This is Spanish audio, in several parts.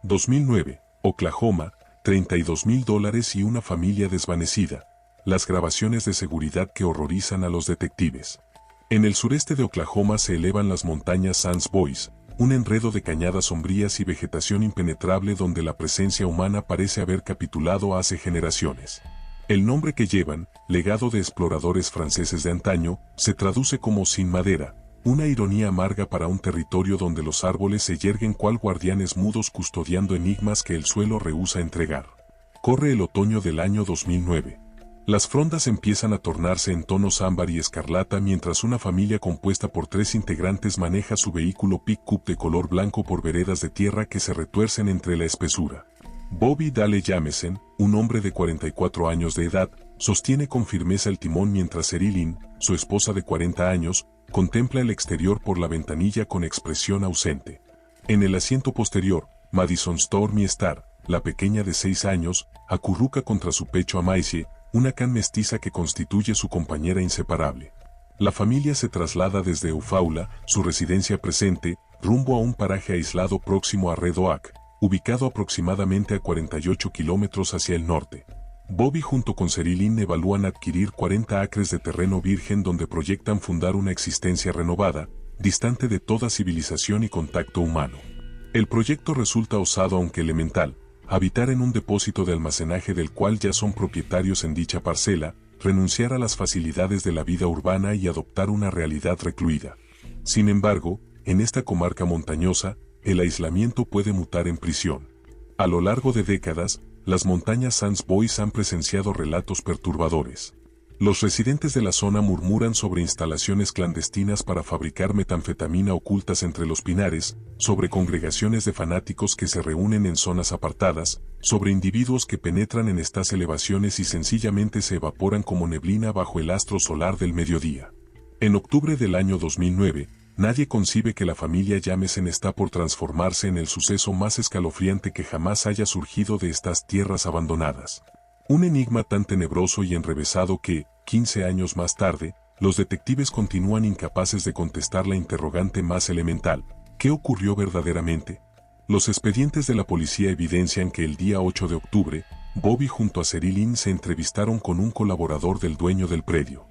2009, Oklahoma, $32,000 y una familia desvanecida. Las grabaciones de seguridad que horrorizan a los detectives. En el sureste de Oklahoma se elevan las montañas Sands Boys, un enredo de cañadas sombrías y vegetación impenetrable donde la presencia humana parece haber capitulado hace generaciones. El nombre que llevan, legado de exploradores franceses de antaño, se traduce como sin madera, una ironía amarga para un territorio donde los árboles se yerguen cual guardianes mudos custodiando enigmas que el suelo rehúsa entregar. Corre el otoño del año 2009. Las frondas empiezan a tornarse en tonos ámbar y escarlata mientras una familia compuesta por 3 integrantes maneja su vehículo pick-up de color blanco por veredas de tierra que se retuercen entre la espesura. Bobby Dale Jamesen, un hombre de 44 años de edad, sostiene con firmeza el timón mientras Sherilyn, su esposa de 40 años, contempla el exterior por la ventanilla con expresión ausente. En el asiento posterior, Madison Stormy Star, la pequeña de 6 años, acurruca contra su pecho a Maisie, una can mestiza que constituye su compañera inseparable. La familia se traslada desde Eufaula, su residencia presente, rumbo a un paraje aislado próximo a Red Oak, ubicado aproximadamente a 48 kilómetros hacia el norte. Bobby junto con Sherilyn evalúan adquirir 40 acres de terreno virgen donde proyectan fundar una existencia renovada, distante de toda civilización y contacto humano. El proyecto resulta osado aunque elemental: habitar en un depósito de almacenaje del cual ya son propietarios en dicha parcela, renunciar a las facilidades de la vida urbana y adoptar una realidad recluida. Sin embargo, en esta comarca montañosa, el aislamiento puede mutar en prisión. A lo largo de décadas, las montañas Sands Boys han presenciado relatos perturbadores. Los residentes de la zona murmuran sobre instalaciones clandestinas para fabricar metanfetamina ocultas entre los pinares, sobre congregaciones de fanáticos que se reúnen en zonas apartadas, sobre individuos que penetran en estas elevaciones y sencillamente se evaporan como neblina bajo el astro solar del mediodía. En octubre del año 2009, nadie concibe que la familia Jamesen está por transformarse en el suceso más escalofriante que jamás haya surgido de estas tierras abandonadas. Un enigma tan tenebroso y enrevesado que, 15 años más tarde, los detectives continúan incapaces de contestar la interrogante más elemental: ¿qué ocurrió verdaderamente? Los expedientes de la policía evidencian que el día 8 de octubre, Bobby junto a Sherilyn se entrevistaron con un colaborador del dueño del predio.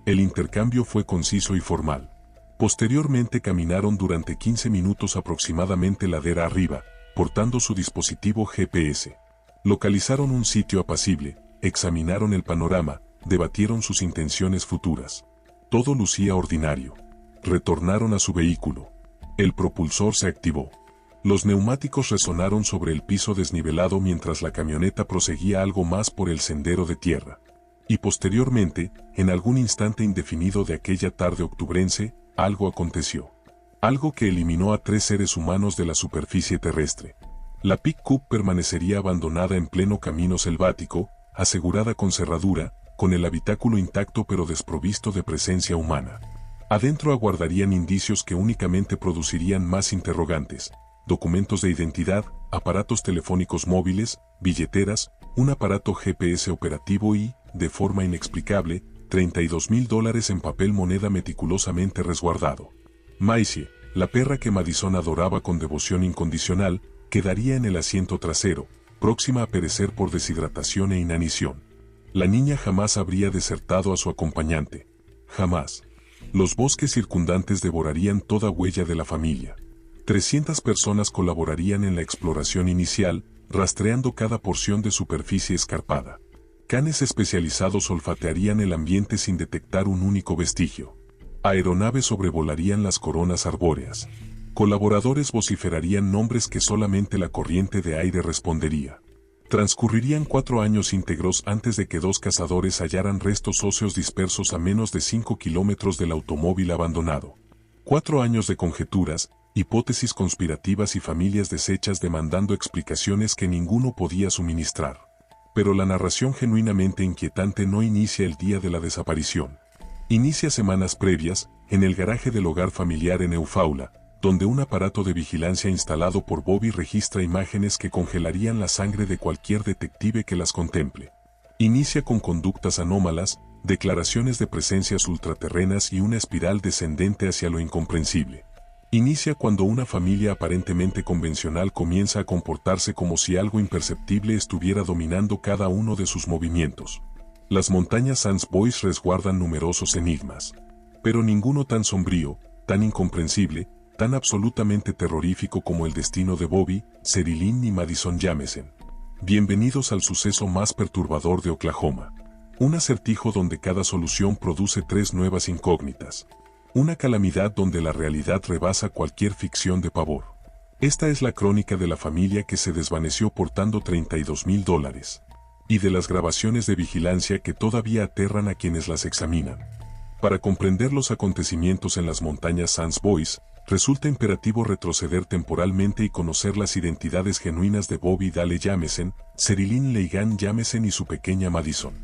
El intercambio fue conciso y formal. Posteriormente caminaron durante 15 minutos aproximadamente ladera arriba, portando su dispositivo GPS. Localizaron un sitio apacible, examinaron el panorama, debatieron sus intenciones futuras. Todo lucía ordinario. Retornaron a su vehículo. El propulsor se activó. Los neumáticos resonaron sobre el piso desnivelado mientras la camioneta proseguía algo más por el sendero de tierra. Y posteriormente, en algún instante indefinido de aquella tarde octubrense, algo aconteció. Algo que eliminó a 3 seres humanos de la superficie terrestre. La pick-up permanecería abandonada en pleno camino selvático, asegurada con cerradura, con el habitáculo intacto pero desprovisto de presencia humana. Adentro aguardarían indicios que únicamente producirían más interrogantes: documentos de identidad, aparatos telefónicos móviles, billeteras, un aparato GPS operativo y, de forma inexplicable, $32,000 en papel moneda meticulosamente resguardado. Maisie, la perra que Madison adoraba con devoción incondicional, quedaría en el asiento trasero, próxima a perecer por deshidratación e inanición. La niña jamás habría desertado a su acompañante. Jamás. Los bosques circundantes devorarían toda huella de la familia. 300 personas colaborarían en la exploración inicial, rastreando cada porción de superficie escarpada. Canes especializados olfatearían el ambiente sin detectar un único vestigio. Aeronaves sobrevolarían las coronas arbóreas. Colaboradores vociferarían nombres que solamente la corriente de aire respondería. Transcurrirían 4 años íntegros antes de que 2 cazadores hallaran restos óseos dispersos a menos de 5 kilómetros del automóvil abandonado. 4 años de conjeturas, hipótesis conspirativas y familias deshechas demandando explicaciones que ninguno podía suministrar. Pero la narración genuinamente inquietante no inicia el día de la desaparición. Inicia semanas previas, en el garaje del hogar familiar en Eufaula, donde un aparato de vigilancia instalado por Bobby registra imágenes que congelarían la sangre de cualquier detective que las contemple. Inicia con conductas anómalas, declaraciones de presencias ultraterrenas y una espiral descendente hacia lo incomprensible. Inicia cuando una familia aparentemente convencional comienza a comportarse como si algo imperceptible estuviera dominando cada uno de sus movimientos. Las montañas Sands Boys resguardan numerosos enigmas, pero ninguno tan sombrío, tan incomprensible, tan absolutamente terrorífico como el destino de Bobby, Sherilyn y Madison Jamesen. Bienvenidos al suceso más perturbador de Oklahoma. Un acertijo donde cada solución produce 3 nuevas incógnitas. Una calamidad donde la realidad rebasa cualquier ficción de pavor. Esta es la crónica de la familia que se desvaneció portando $32,000. Y de las grabaciones de vigilancia que todavía aterran a quienes las examinan. Para comprender los acontecimientos en las montañas Sands Boys, resulta imperativo retroceder temporalmente y conocer las identidades genuinas de Bobby Dale Jamesen, Sherilyn Leigan Jamesen y su pequeña Madison.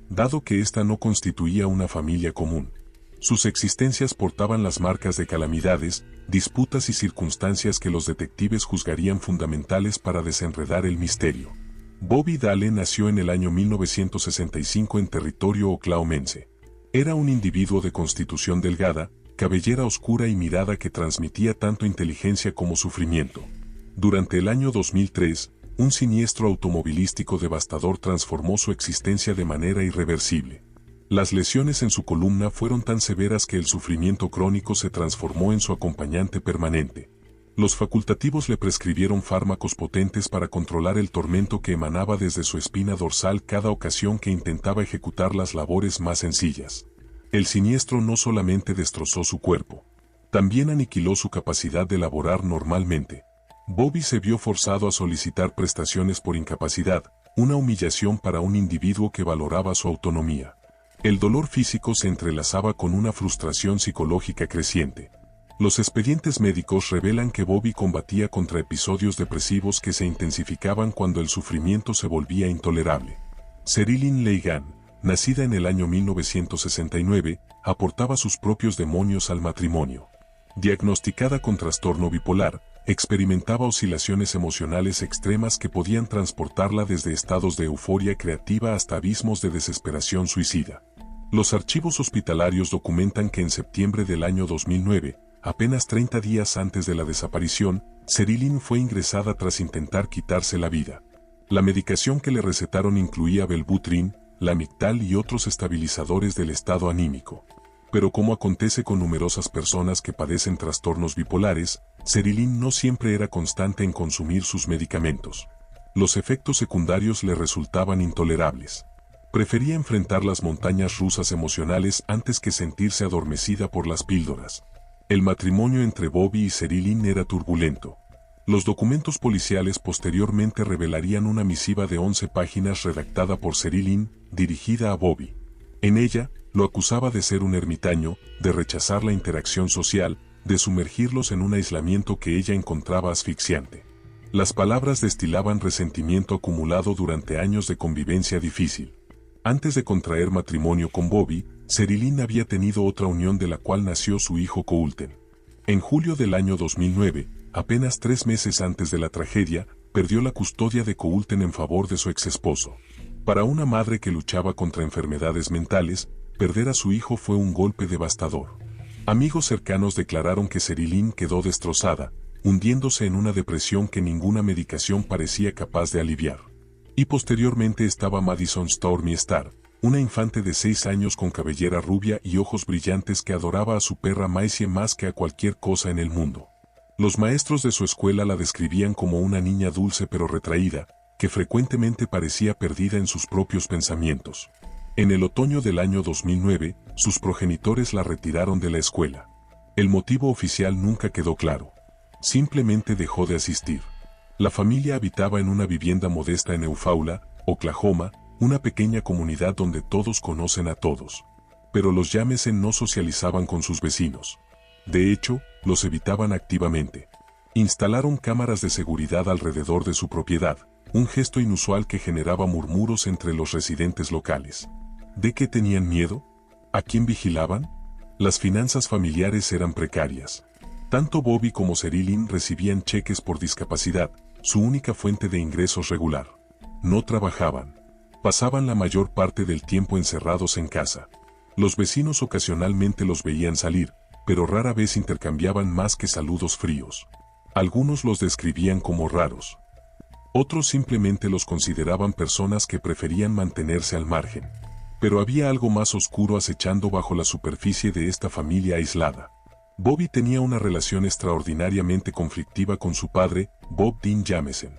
Dado que ésta no constituía una familia común. Sus existencias portaban las marcas de calamidades, disputas y circunstancias que los detectives juzgarían fundamentales para desenredar el misterio. Bobby Dale nació en el año 1965 en territorio oklahomense. Era un individuo de constitución delgada, cabellera oscura y mirada que transmitía tanto inteligencia como sufrimiento. Durante el año 2003, un siniestro automovilístico devastador transformó su existencia de manera irreversible. Las lesiones en su columna fueron tan severas que el sufrimiento crónico se transformó en su acompañante permanente. Los facultativos le prescribieron fármacos potentes para controlar el tormento que emanaba desde su espina dorsal cada ocasión que intentaba ejecutar las labores más sencillas. El siniestro no solamente destrozó su cuerpo, también aniquiló su capacidad de laborar normalmente. Bobby se vio forzado a solicitar prestaciones por incapacidad, una humillación para un individuo que valoraba su autonomía. El dolor físico se entrelazaba con una frustración psicológica creciente. Los expedientes médicos revelan que Bobby combatía contra episodios depresivos que se intensificaban cuando el sufrimiento se volvía intolerable. Sherilyn Leigan, nacida en el año 1969, aportaba sus propios demonios al matrimonio. Diagnosticada con trastorno bipolar, experimentaba oscilaciones emocionales extremas que podían transportarla desde estados de euforia creativa hasta abismos de desesperación suicida. Los archivos hospitalarios documentan que en septiembre del año 2009, apenas 30 días antes de la desaparición, Sherilyn fue ingresada tras intentar quitarse la vida. La medicación que le recetaron incluía Wellbutrin, Lamictal y otros estabilizadores del estado anímico. Pero como acontece con numerosas personas que padecen trastornos bipolares, Sherilyn no siempre era constante en consumir sus medicamentos. Los efectos secundarios le resultaban intolerables. Prefería enfrentar las montañas rusas emocionales antes que sentirse adormecida por las píldoras. El matrimonio entre Bobby y Sherilyn era turbulento. Los documentos policiales posteriormente revelarían una misiva de 11 páginas redactada por Sherilyn, dirigida a Bobby. En ella, lo acusaba de ser un ermitaño, de rechazar la interacción social, de sumergirlos en un aislamiento que ella encontraba asfixiante. Las palabras destilaban resentimiento acumulado durante años de convivencia difícil. Antes de contraer matrimonio con Bobby, Sherilyn había tenido otra unión de la cual nació su hijo Coulten. En julio del año 2009, apenas 3 meses antes de la tragedia, perdió la custodia de Coulten en favor de su exesposo. Para una madre que luchaba contra enfermedades mentales, perder a su hijo fue un golpe devastador. Amigos cercanos declararon que Sherilyn quedó destrozada, hundiéndose en una depresión que ninguna medicación parecía capaz de aliviar. Y posteriormente estaba Madison Stormy Starr, una infante de 6 años con cabellera rubia y ojos brillantes que adoraba a su perra Maisie más que a cualquier cosa en el mundo. Los maestros de su escuela la describían como una niña dulce pero retraída, que frecuentemente parecía perdida en sus propios pensamientos. En el otoño del año 2009, sus progenitores la retiraron de la escuela. El motivo oficial nunca quedó claro. Simplemente dejó de asistir. La familia habitaba en una vivienda modesta en Eufaula, Oklahoma, una pequeña comunidad donde todos conocen a todos. Pero los Jamesen no socializaban con sus vecinos. De hecho, los evitaban activamente. Instalaron cámaras de seguridad alrededor de su propiedad, un gesto inusual que generaba murmuros entre los residentes locales. ¿De qué tenían miedo? ¿A quién vigilaban? Las finanzas familiares eran precarias. Tanto Bobby como Sherilyn recibían cheques por discapacidad, su única fuente de ingresos regular. No trabajaban. Pasaban la mayor parte del tiempo encerrados en casa. Los vecinos ocasionalmente los veían salir, pero rara vez intercambiaban más que saludos fríos. Algunos los describían como raros. Otros simplemente los consideraban personas que preferían mantenerse al margen. Pero había algo más oscuro acechando bajo la superficie de esta familia aislada. Bobby tenía una relación extraordinariamente conflictiva con su padre, Bob Dean Jamesen.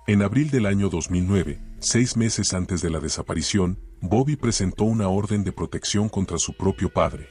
En abril del año 2009, 6 meses antes de la desaparición, Bobby presentó una orden de protección contra su propio padre.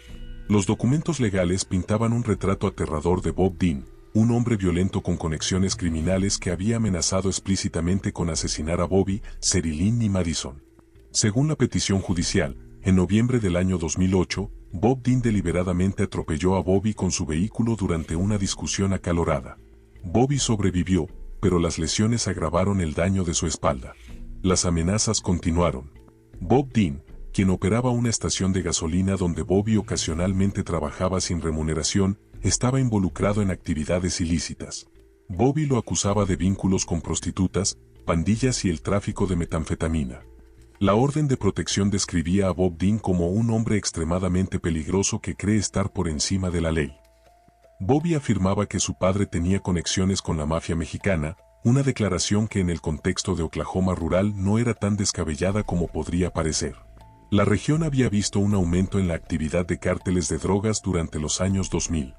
Los documentos legales pintaban un retrato aterrador de Bob Dean, un hombre violento con conexiones criminales que había amenazado explícitamente con asesinar a Bobby, Sherilyn y Madison. Según la petición judicial, en noviembre del año 2008, Bob Dean deliberadamente atropelló a Bobby con su vehículo durante una discusión acalorada. Bobby sobrevivió, pero las lesiones agravaron el daño de su espalda. Las amenazas continuaron. Bob Dean, quien operaba una estación de gasolina donde Bobby ocasionalmente trabajaba sin remuneración, estaba involucrado en actividades ilícitas. Bobby lo acusaba de vínculos con prostitutas, pandillas y el tráfico de metanfetamina. La orden de protección describía a Bob Dean como un hombre extremadamente peligroso que cree estar por encima de la ley. Bobby afirmaba que su padre tenía conexiones con la mafia mexicana, una declaración que en el contexto de Oklahoma rural no era tan descabellada como podría parecer. La región había visto un aumento en la actividad de cárteles de drogas durante los años 2000.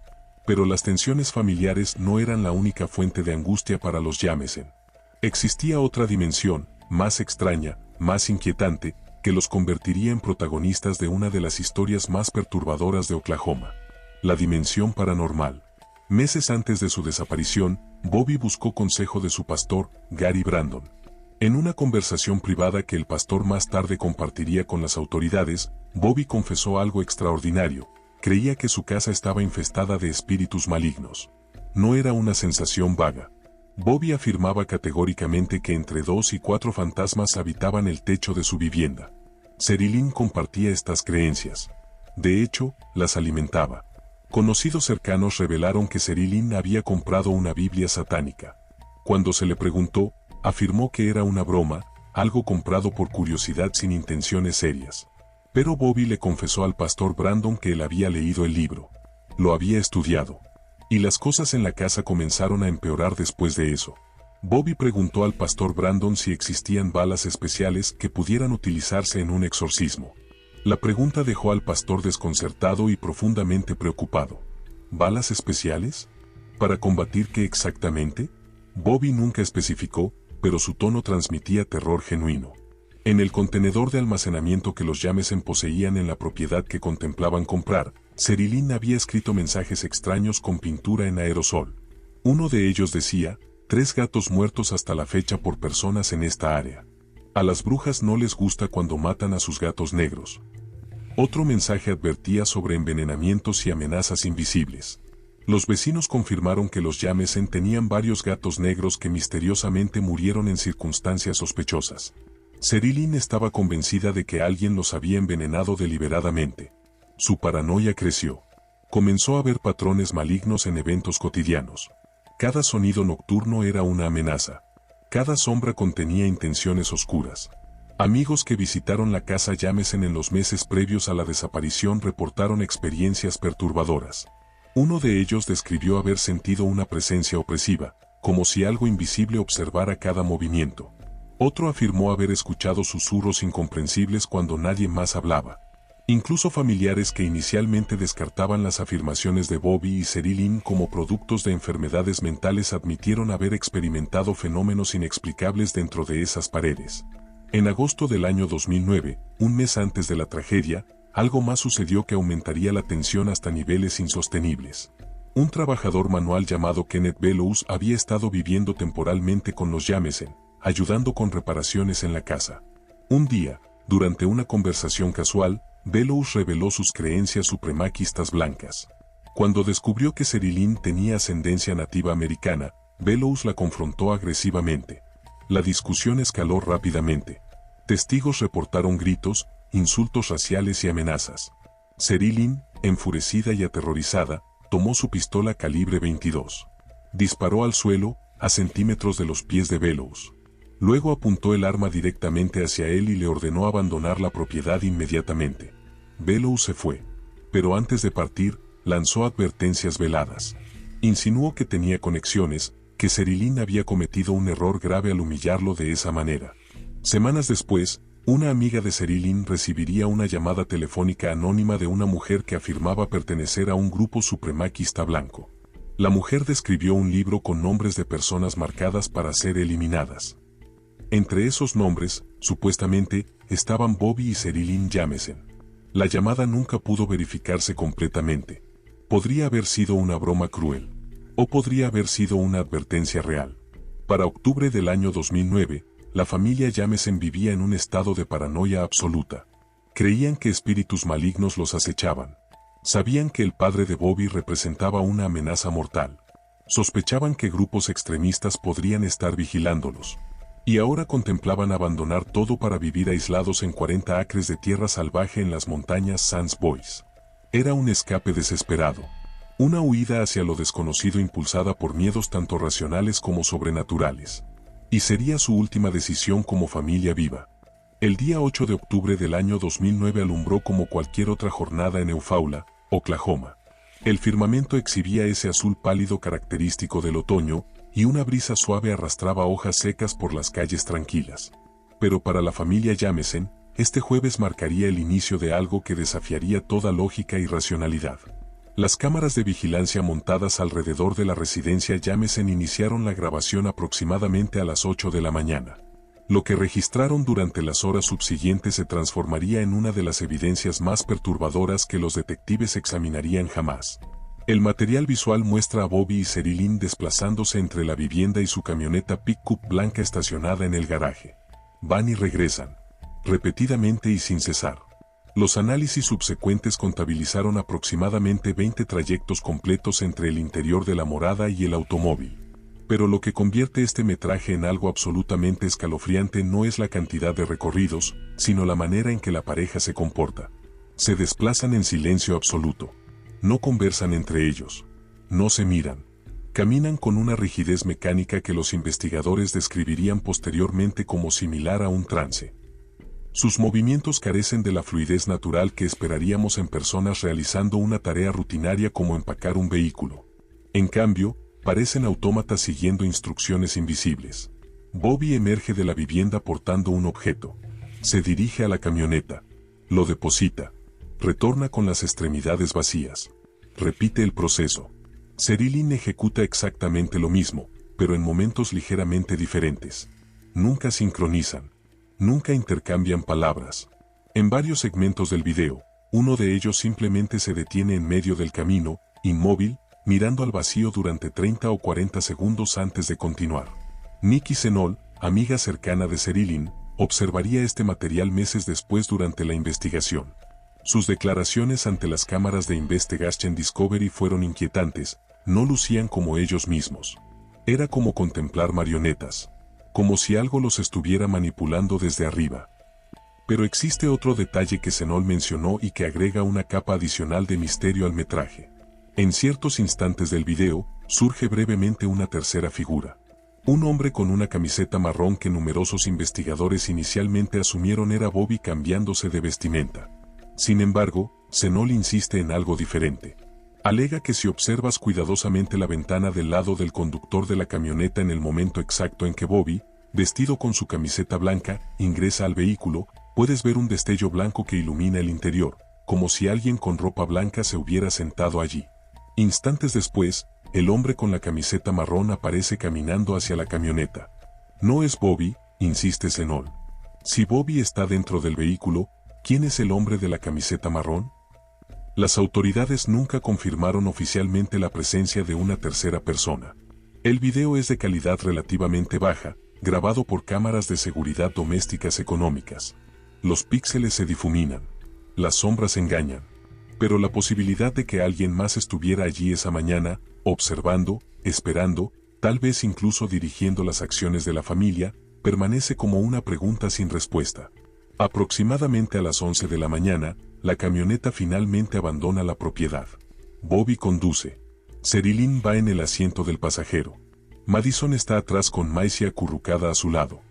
Pero las tensiones familiares no eran la única fuente de angustia para los Jamesen. Existía otra dimensión, más extraña, más inquietante, que los convertiría en protagonistas de una de las historias más perturbadoras de Oklahoma. La dimensión paranormal. Meses antes de su desaparición, Bobby buscó consejo de su pastor, Gary Brandon. En una conversación privada que el pastor más tarde compartiría con las autoridades, Bobby confesó algo extraordinario. Creía que su casa estaba infestada de espíritus malignos. No era una sensación vaga. Bobby afirmaba categóricamente que entre 2 y 4 fantasmas habitaban el techo de su vivienda. Sherilyn compartía estas creencias. De hecho, las alimentaba. Conocidos cercanos revelaron que Sherilyn había comprado una Biblia satánica. Cuando se le preguntó, afirmó que era una broma, algo comprado por curiosidad sin intenciones serias. Pero Bobby le confesó al pastor Brandon que él había leído el libro. Lo había estudiado. Y las cosas en la casa comenzaron a empeorar después de eso. Bobby preguntó al pastor Brandon si existían balas especiales que pudieran utilizarse en un exorcismo. La pregunta dejó al pastor desconcertado y profundamente preocupado. ¿Balas especiales? ¿Para combatir qué exactamente? Bobby nunca especificó, pero su tono transmitía terror genuino. En el contenedor de almacenamiento que los Jamesen poseían en la propiedad que contemplaban comprar, Sherilyn había escrito mensajes extraños con pintura en aerosol. Uno de ellos decía, 3 gatos muertos hasta la fecha por personas en esta área. A las brujas no les gusta cuando matan a sus gatos negros. Otro mensaje advertía sobre envenenamientos y amenazas invisibles. Los vecinos confirmaron que los Jamesen tenían varios gatos negros que misteriosamente murieron en circunstancias sospechosas. Sherilyn estaba convencida de que alguien los había envenenado deliberadamente. Su paranoia creció. Comenzó a ver patrones malignos en eventos cotidianos. Cada sonido nocturno era una amenaza. Cada sombra contenía intenciones oscuras. Amigos que visitaron la casa Jamesen en los meses previos a la desaparición reportaron experiencias perturbadoras. Uno de ellos describió haber sentido una presencia opresiva, como si algo invisible observara cada movimiento. Otro afirmó haber escuchado susurros incomprensibles cuando nadie más hablaba. Incluso familiares que inicialmente descartaban las afirmaciones de Bobby y Sherilyn como productos de enfermedades mentales admitieron haber experimentado fenómenos inexplicables dentro de esas paredes. En agosto del año 2009, un mes antes de la tragedia, algo más sucedió que aumentaría la tensión hasta niveles insostenibles. Un trabajador manual llamado Kenneth Bellows había estado viviendo temporalmente con los Jamesen, ayudando con reparaciones en la casa. Un día, durante una conversación casual, Bellows reveló sus creencias supremaquistas blancas. Cuando descubrió que Sherilyn tenía ascendencia nativa americana, Bellows la confrontó agresivamente. La discusión escaló rápidamente. Testigos reportaron gritos, insultos raciales y amenazas. Sherilyn, enfurecida y aterrorizada, tomó su pistola calibre 22. Disparó al suelo, a centímetros de los pies de Bellows. Luego apuntó el arma directamente hacia él y le ordenó abandonar la propiedad inmediatamente. Bellows se fue. Pero antes de partir, lanzó advertencias veladas. Insinuó que tenía conexiones, que Sherilyn había cometido un error grave al humillarlo de esa manera. Semanas después, una amiga de Sherilyn recibiría una llamada telefónica anónima de una mujer que afirmaba pertenecer a un grupo supremacista blanco. La mujer describió un libro con nombres de personas marcadas para ser eliminadas. Entre esos nombres, supuestamente, estaban Bobby y Sherilyn Jameson. La llamada nunca pudo verificarse completamente. Podría haber sido una broma cruel, o podría haber sido una advertencia real. Para octubre del año 2009, la familia Jameson vivía en un estado de paranoia absoluta. Creían que espíritus malignos los acechaban. Sabían que el padre de Bobby representaba una amenaza mortal. Sospechaban que grupos extremistas podrían estar vigilándolos. Y ahora contemplaban abandonar todo para vivir aislados en 40 acres de tierra salvaje en las montañas Sans Bois. Era un escape desesperado. Una huida hacia lo desconocido impulsada por miedos tanto racionales como sobrenaturales. Y sería su última decisión como familia viva. El día 8 de octubre del año 2009 alumbró como cualquier otra jornada en Eufaula, Oklahoma. El firmamento exhibía ese azul pálido característico del otoño, y una brisa suave arrastraba hojas secas por las calles tranquilas. Pero para la familia Jameson, este jueves marcaría el inicio de algo que desafiaría toda lógica y racionalidad. Las cámaras de vigilancia montadas alrededor de la residencia Jameson iniciaron la grabación aproximadamente a las 8 de la mañana. Lo que registraron durante las horas subsiguientes se transformaría en una de las evidencias más perturbadoras que los detectives examinarían jamás. El material visual muestra a Bobby y Sherilyn desplazándose entre la vivienda y su camioneta pick-up blanca estacionada en el garaje. Van y regresan, repetidamente y sin cesar. Los análisis subsecuentes contabilizaron aproximadamente 20 trayectos completos entre el interior de la morada y el automóvil. Pero lo que convierte este metraje en algo absolutamente escalofriante no es la cantidad de recorridos, sino la manera en que la pareja se comporta. Se desplazan en silencio absoluto. No conversan entre ellos. No se miran. Caminan con una rigidez mecánica que los investigadores describirían posteriormente como similar a un trance. Sus movimientos carecen de la fluidez natural que esperaríamos en personas realizando una tarea rutinaria como empacar un vehículo. En cambio, parecen autómatas siguiendo instrucciones invisibles. Bobby emerge de la vivienda portando un objeto. Se dirige a la camioneta. Lo deposita. Retorna con las extremidades vacías. Repite el proceso. Sherilyn ejecuta exactamente lo mismo, pero en momentos ligeramente diferentes. Nunca sincronizan. Nunca intercambian palabras. En varios segmentos del video, uno de ellos simplemente se detiene en medio del camino, inmóvil, mirando al vacío durante 30 o 40 segundos antes de continuar. Nikki Senol, amiga cercana de Sherilyn, observaría este material meses después durante la investigación. Sus declaraciones ante las cámaras de Investigation Discovery fueron inquietantes, no lucían como ellos mismos. Era como contemplar marionetas, como si algo los estuviera manipulando desde arriba. Pero existe otro detalle que Senol mencionó y que agrega una capa adicional de misterio al metraje. En ciertos instantes del video, surge brevemente una tercera figura. Un hombre con una camiseta marrón que numerosos investigadores inicialmente asumieron era Bobby cambiándose de vestimenta. Sin embargo, Senol insiste en algo diferente. Alega que si observas cuidadosamente la ventana del lado del conductor de la camioneta en el momento exacto en que Bobby, vestido con su camiseta blanca, ingresa al vehículo, puedes ver un destello blanco que ilumina el interior, como si alguien con ropa blanca se hubiera sentado allí. Instantes después, el hombre con la camiseta marrón aparece caminando hacia la camioneta. No es Bobby, insiste Senol. Si Bobby está dentro del vehículo, ¿quién es el hombre de la camiseta marrón? Las autoridades nunca confirmaron oficialmente la presencia de una tercera persona. El video es de calidad relativamente baja, grabado por cámaras de seguridad domésticas económicas. Los píxeles se difuminan. Las sombras engañan. Pero la posibilidad de que alguien más estuviera allí esa mañana, observando, esperando, tal vez incluso dirigiendo las acciones de la familia, permanece como una pregunta sin respuesta. Aproximadamente a las 11 de la mañana, la camioneta finalmente abandona la propiedad. Bobby conduce. Sherilyn va en el asiento del pasajero. Madison está atrás con Maisie acurrucada a su lado.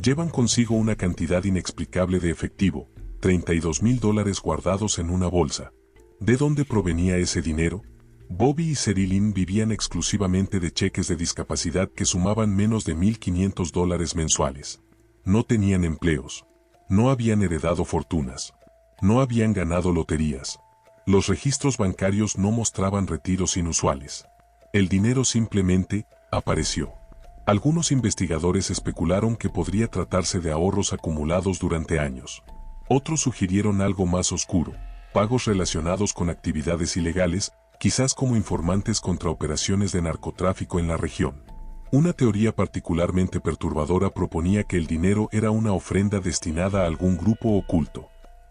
Llevan consigo una cantidad inexplicable de efectivo, $32,000 guardados en una bolsa. ¿De dónde provenía ese dinero? Bobby y Sherilyn vivían exclusivamente de cheques de discapacidad que sumaban menos de $1,500 mensuales. No tenían empleos. No habían heredado fortunas. No habían ganado loterías. Los registros bancarios no mostraban retiros inusuales. El dinero simplemente apareció. Algunos investigadores especularon que podría tratarse de ahorros acumulados durante años. Otros sugirieron algo más oscuro, pagos relacionados con actividades ilegales, quizás como informantes contra operaciones de narcotráfico en la región. Una teoría particularmente perturbadora proponía que el dinero era una ofrenda destinada a algún grupo oculto.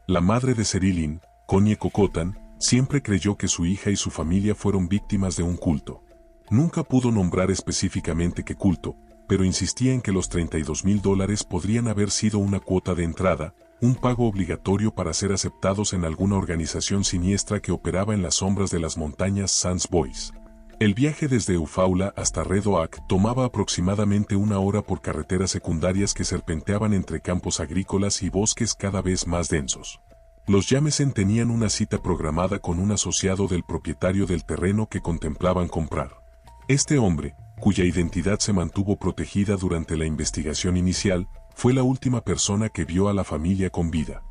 La madre de Sherilyn, Connie Cocotan, siempre creyó que su hija y su familia fueron víctimas de un culto. Nunca pudo nombrar específicamente qué culto, pero insistía en que los $32,000 podrían haber sido una cuota de entrada, un pago obligatorio para ser aceptados en alguna organización siniestra que operaba en las sombras de las montañas Sans Bois. El viaje desde Eufaula hasta Red Oak tomaba aproximadamente 1 hora por carreteras secundarias que serpenteaban entre campos agrícolas y bosques cada vez más densos. Los Jameson tenían una cita programada con un asociado del propietario del terreno que contemplaban comprar. Este hombre, cuya identidad se mantuvo protegida durante la investigación inicial, fue la última persona que vio a la familia con vida.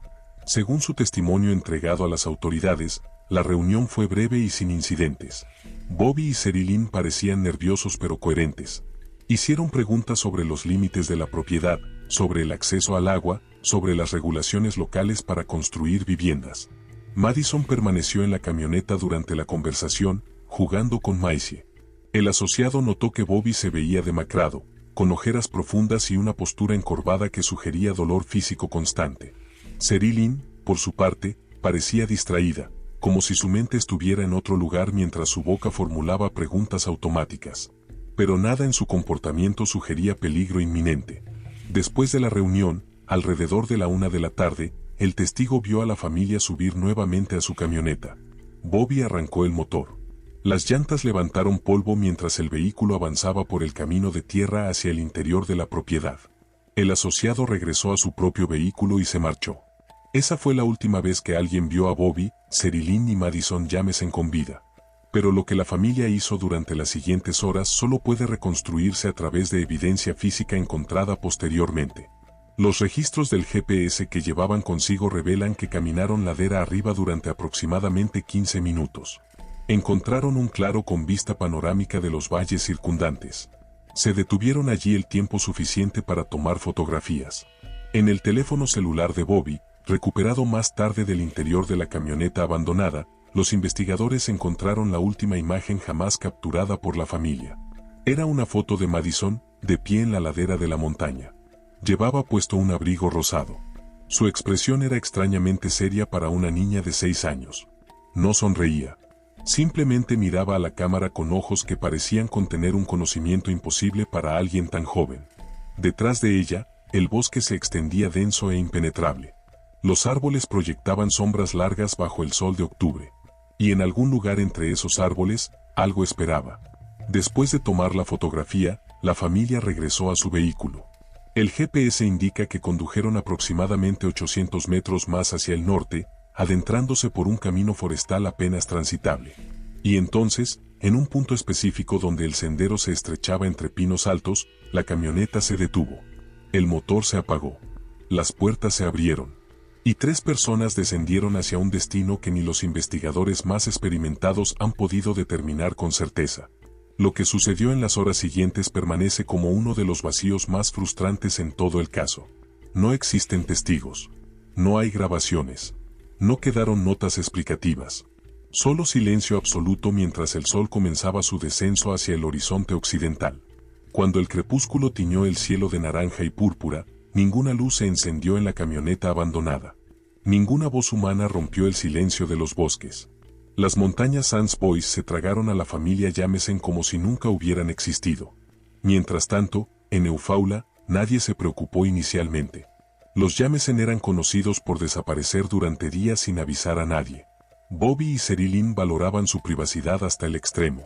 Según su testimonio entregado a las autoridades, la reunión fue breve y sin incidentes. Bobby y Sherilyn parecían nerviosos pero coherentes. Hicieron preguntas sobre los límites de la propiedad, sobre el acceso al agua, sobre las regulaciones locales para construir viviendas. Madison permaneció en la camioneta durante la conversación, jugando con Maisie. El asociado notó que Bobby se veía demacrado, con ojeras profundas y una postura encorvada que sugería dolor físico constante. Sherilyn, por su parte, parecía distraída, como si su mente estuviera en otro lugar mientras su boca formulaba preguntas automáticas. Pero nada en su comportamiento sugería peligro inminente. Después de la reunión, alrededor de la 1 de la tarde, el testigo vio a la familia subir nuevamente a su camioneta. Bobby arrancó el motor. Las llantas levantaron polvo mientras el vehículo avanzaba por el camino de tierra hacia el interior de la propiedad. El asociado regresó a su propio vehículo y se marchó. Esa fue la última vez que alguien vio a Bobby, Sherilyn y Madison Jameson con vida. Pero lo que la familia hizo durante las siguientes horas solo puede reconstruirse a través de evidencia física encontrada posteriormente. Los registros del GPS que llevaban consigo revelan que caminaron ladera arriba durante aproximadamente 15 minutos. Encontraron un claro con vista panorámica de los valles circundantes. Se detuvieron allí el tiempo suficiente para tomar fotografías. En el teléfono celular de Bobby, recuperado más tarde del interior de la camioneta abandonada, los investigadores encontraron la última imagen jamás capturada por la familia. Era una foto de Madison, de pie en la ladera de la montaña. Llevaba puesto un abrigo rosado. Su expresión era extrañamente seria para una niña de 6 años. No sonreía. Simplemente miraba a la cámara con ojos que parecían contener un conocimiento imposible para alguien tan joven. Detrás de ella, el bosque se extendía denso e impenetrable. Los árboles proyectaban sombras largas bajo el sol de octubre. Y en algún lugar entre esos árboles, algo esperaba. Después de tomar la fotografía, la familia regresó a su vehículo. El GPS indica que condujeron aproximadamente 800 metros más hacia el norte, adentrándose por un camino forestal apenas transitable. Y entonces, en un punto específico donde el sendero se estrechaba entre pinos altos, la camioneta se detuvo. El motor se apagó. Las puertas se abrieron. Y 3 personas descendieron hacia un destino que ni los investigadores más experimentados han podido determinar con certeza. Lo que sucedió en las horas siguientes permanece como uno de los vacíos más frustrantes en todo el caso. No existen testigos. No hay grabaciones. No quedaron notas explicativas. Solo silencio absoluto mientras el sol comenzaba su descenso hacia el horizonte occidental. Cuando el crepúsculo tiñó el cielo de naranja y púrpura, ninguna luz se encendió en la camioneta abandonada. Ninguna voz humana rompió el silencio de los bosques. Las montañas Sans Bois se tragaron a la familia Jameson como si nunca hubieran existido. Mientras tanto, en Eufaula, nadie se preocupó inicialmente. Los Jameson eran conocidos por desaparecer durante días sin avisar a nadie. Bobby y Sherilyn valoraban su privacidad hasta el extremo.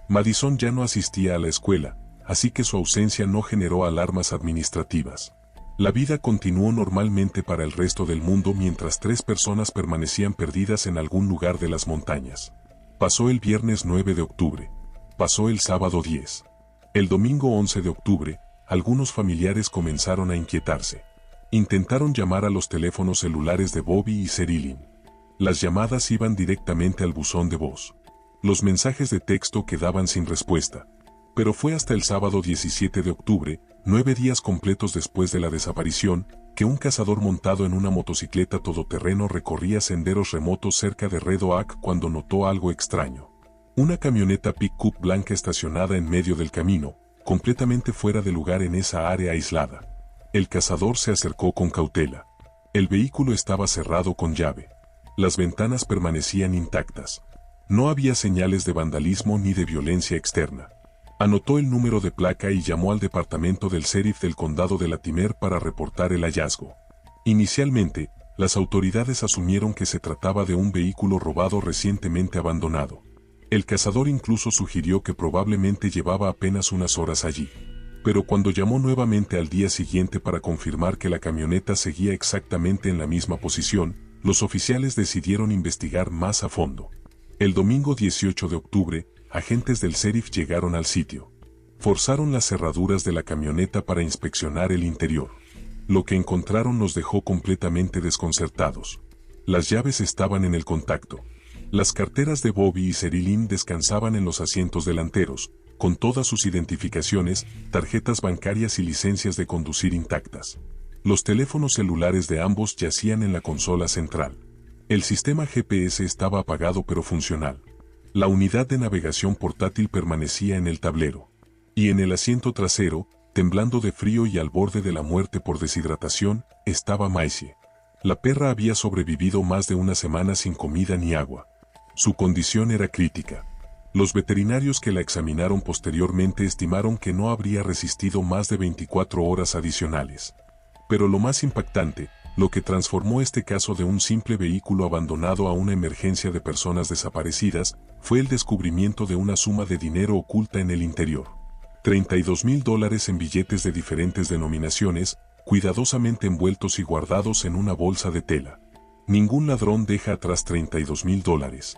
Madison ya no asistía a la escuela, así que su ausencia no generó alarmas administrativas. La vida continuó normalmente para el resto del mundo mientras 3 personas permanecían perdidas en algún lugar de las montañas. Pasó el viernes 9 de octubre. Pasó el sábado 10. El domingo 11 de octubre, algunos familiares comenzaron a inquietarse. Intentaron llamar a los teléfonos celulares de Bobby y Sherilyn. Las llamadas iban directamente al buzón de voz. Los mensajes de texto quedaban sin respuesta. Pero fue hasta el sábado 17 de octubre, 9 días completos después de la desaparición, que un cazador montado en una motocicleta todoterreno recorría senderos remotos cerca de Red Oak cuando notó algo extraño. Una camioneta pick-up blanca estacionada en medio del camino, completamente fuera de lugar en esa área aislada. El cazador se acercó con cautela. El vehículo estaba cerrado con llave. Las ventanas permanecían intactas. No había señales de vandalismo ni de violencia externa. Anotó el número de placa y llamó al departamento del sheriff del condado de Latimer para reportar el hallazgo. Inicialmente, las autoridades asumieron que se trataba de un vehículo robado recientemente abandonado. El cazador incluso sugirió que probablemente llevaba apenas unas horas allí. Pero cuando llamó nuevamente al día siguiente para confirmar que la camioneta seguía exactamente en la misma posición, los oficiales decidieron investigar más a fondo. El domingo 18 de octubre, agentes del sheriff llegaron al sitio. Forzaron las cerraduras de la camioneta para inspeccionar el interior. Lo que encontraron los dejó completamente desconcertados. Las llaves estaban en el contacto. Las carteras de Bobby y Sherilyn descansaban en los asientos delanteros, con todas sus identificaciones, tarjetas bancarias y licencias de conducir intactas. Los teléfonos celulares de ambos yacían en la consola central. El sistema GPS estaba apagado pero funcional. La unidad de navegación portátil permanecía en el tablero. Y en el asiento trasero, temblando de frío y al borde de la muerte por deshidratación, estaba Maisie. La perra había sobrevivido más de una semana sin comida ni agua. Su condición era crítica. Los veterinarios que la examinaron posteriormente estimaron que no habría resistido más de 24 horas adicionales. Pero lo más impactante, lo que transformó este caso de un simple vehículo abandonado a una emergencia de personas desaparecidas, fue el descubrimiento de una suma de dinero oculta en el interior. $32,000 en billetes de diferentes denominaciones, cuidadosamente envueltos y guardados en una bolsa de tela. Ningún ladrón deja atrás $32,000.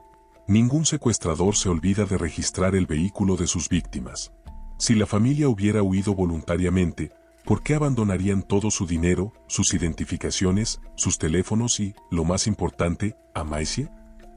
Ningún secuestrador se olvida de registrar el vehículo de sus víctimas. Si la familia hubiera huido voluntariamente, ¿por qué abandonarían todo su dinero, sus identificaciones, sus teléfonos y, lo más importante, a Maisie?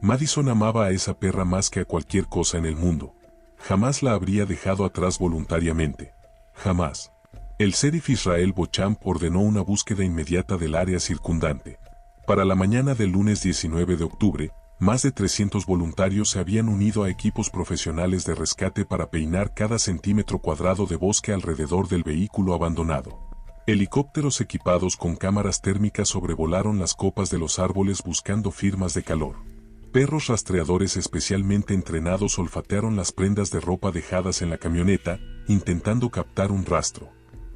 Madison amaba a esa perra más que a cualquier cosa en el mundo. Jamás la habría dejado atrás voluntariamente. Jamás. El sheriff Israel Beauchamp ordenó una búsqueda inmediata del área circundante. Para la mañana del lunes 19 de octubre, más de 300 voluntarios se habían unido a equipos profesionales de rescate para peinar cada centímetro cuadrado de bosque alrededor del vehículo abandonado. Helicópteros equipados con cámaras térmicas sobrevolaron las copas de los árboles buscando firmas de calor. Perros rastreadores especialmente entrenados olfatearon las prendas de ropa dejadas en la camioneta, intentando captar un rastro.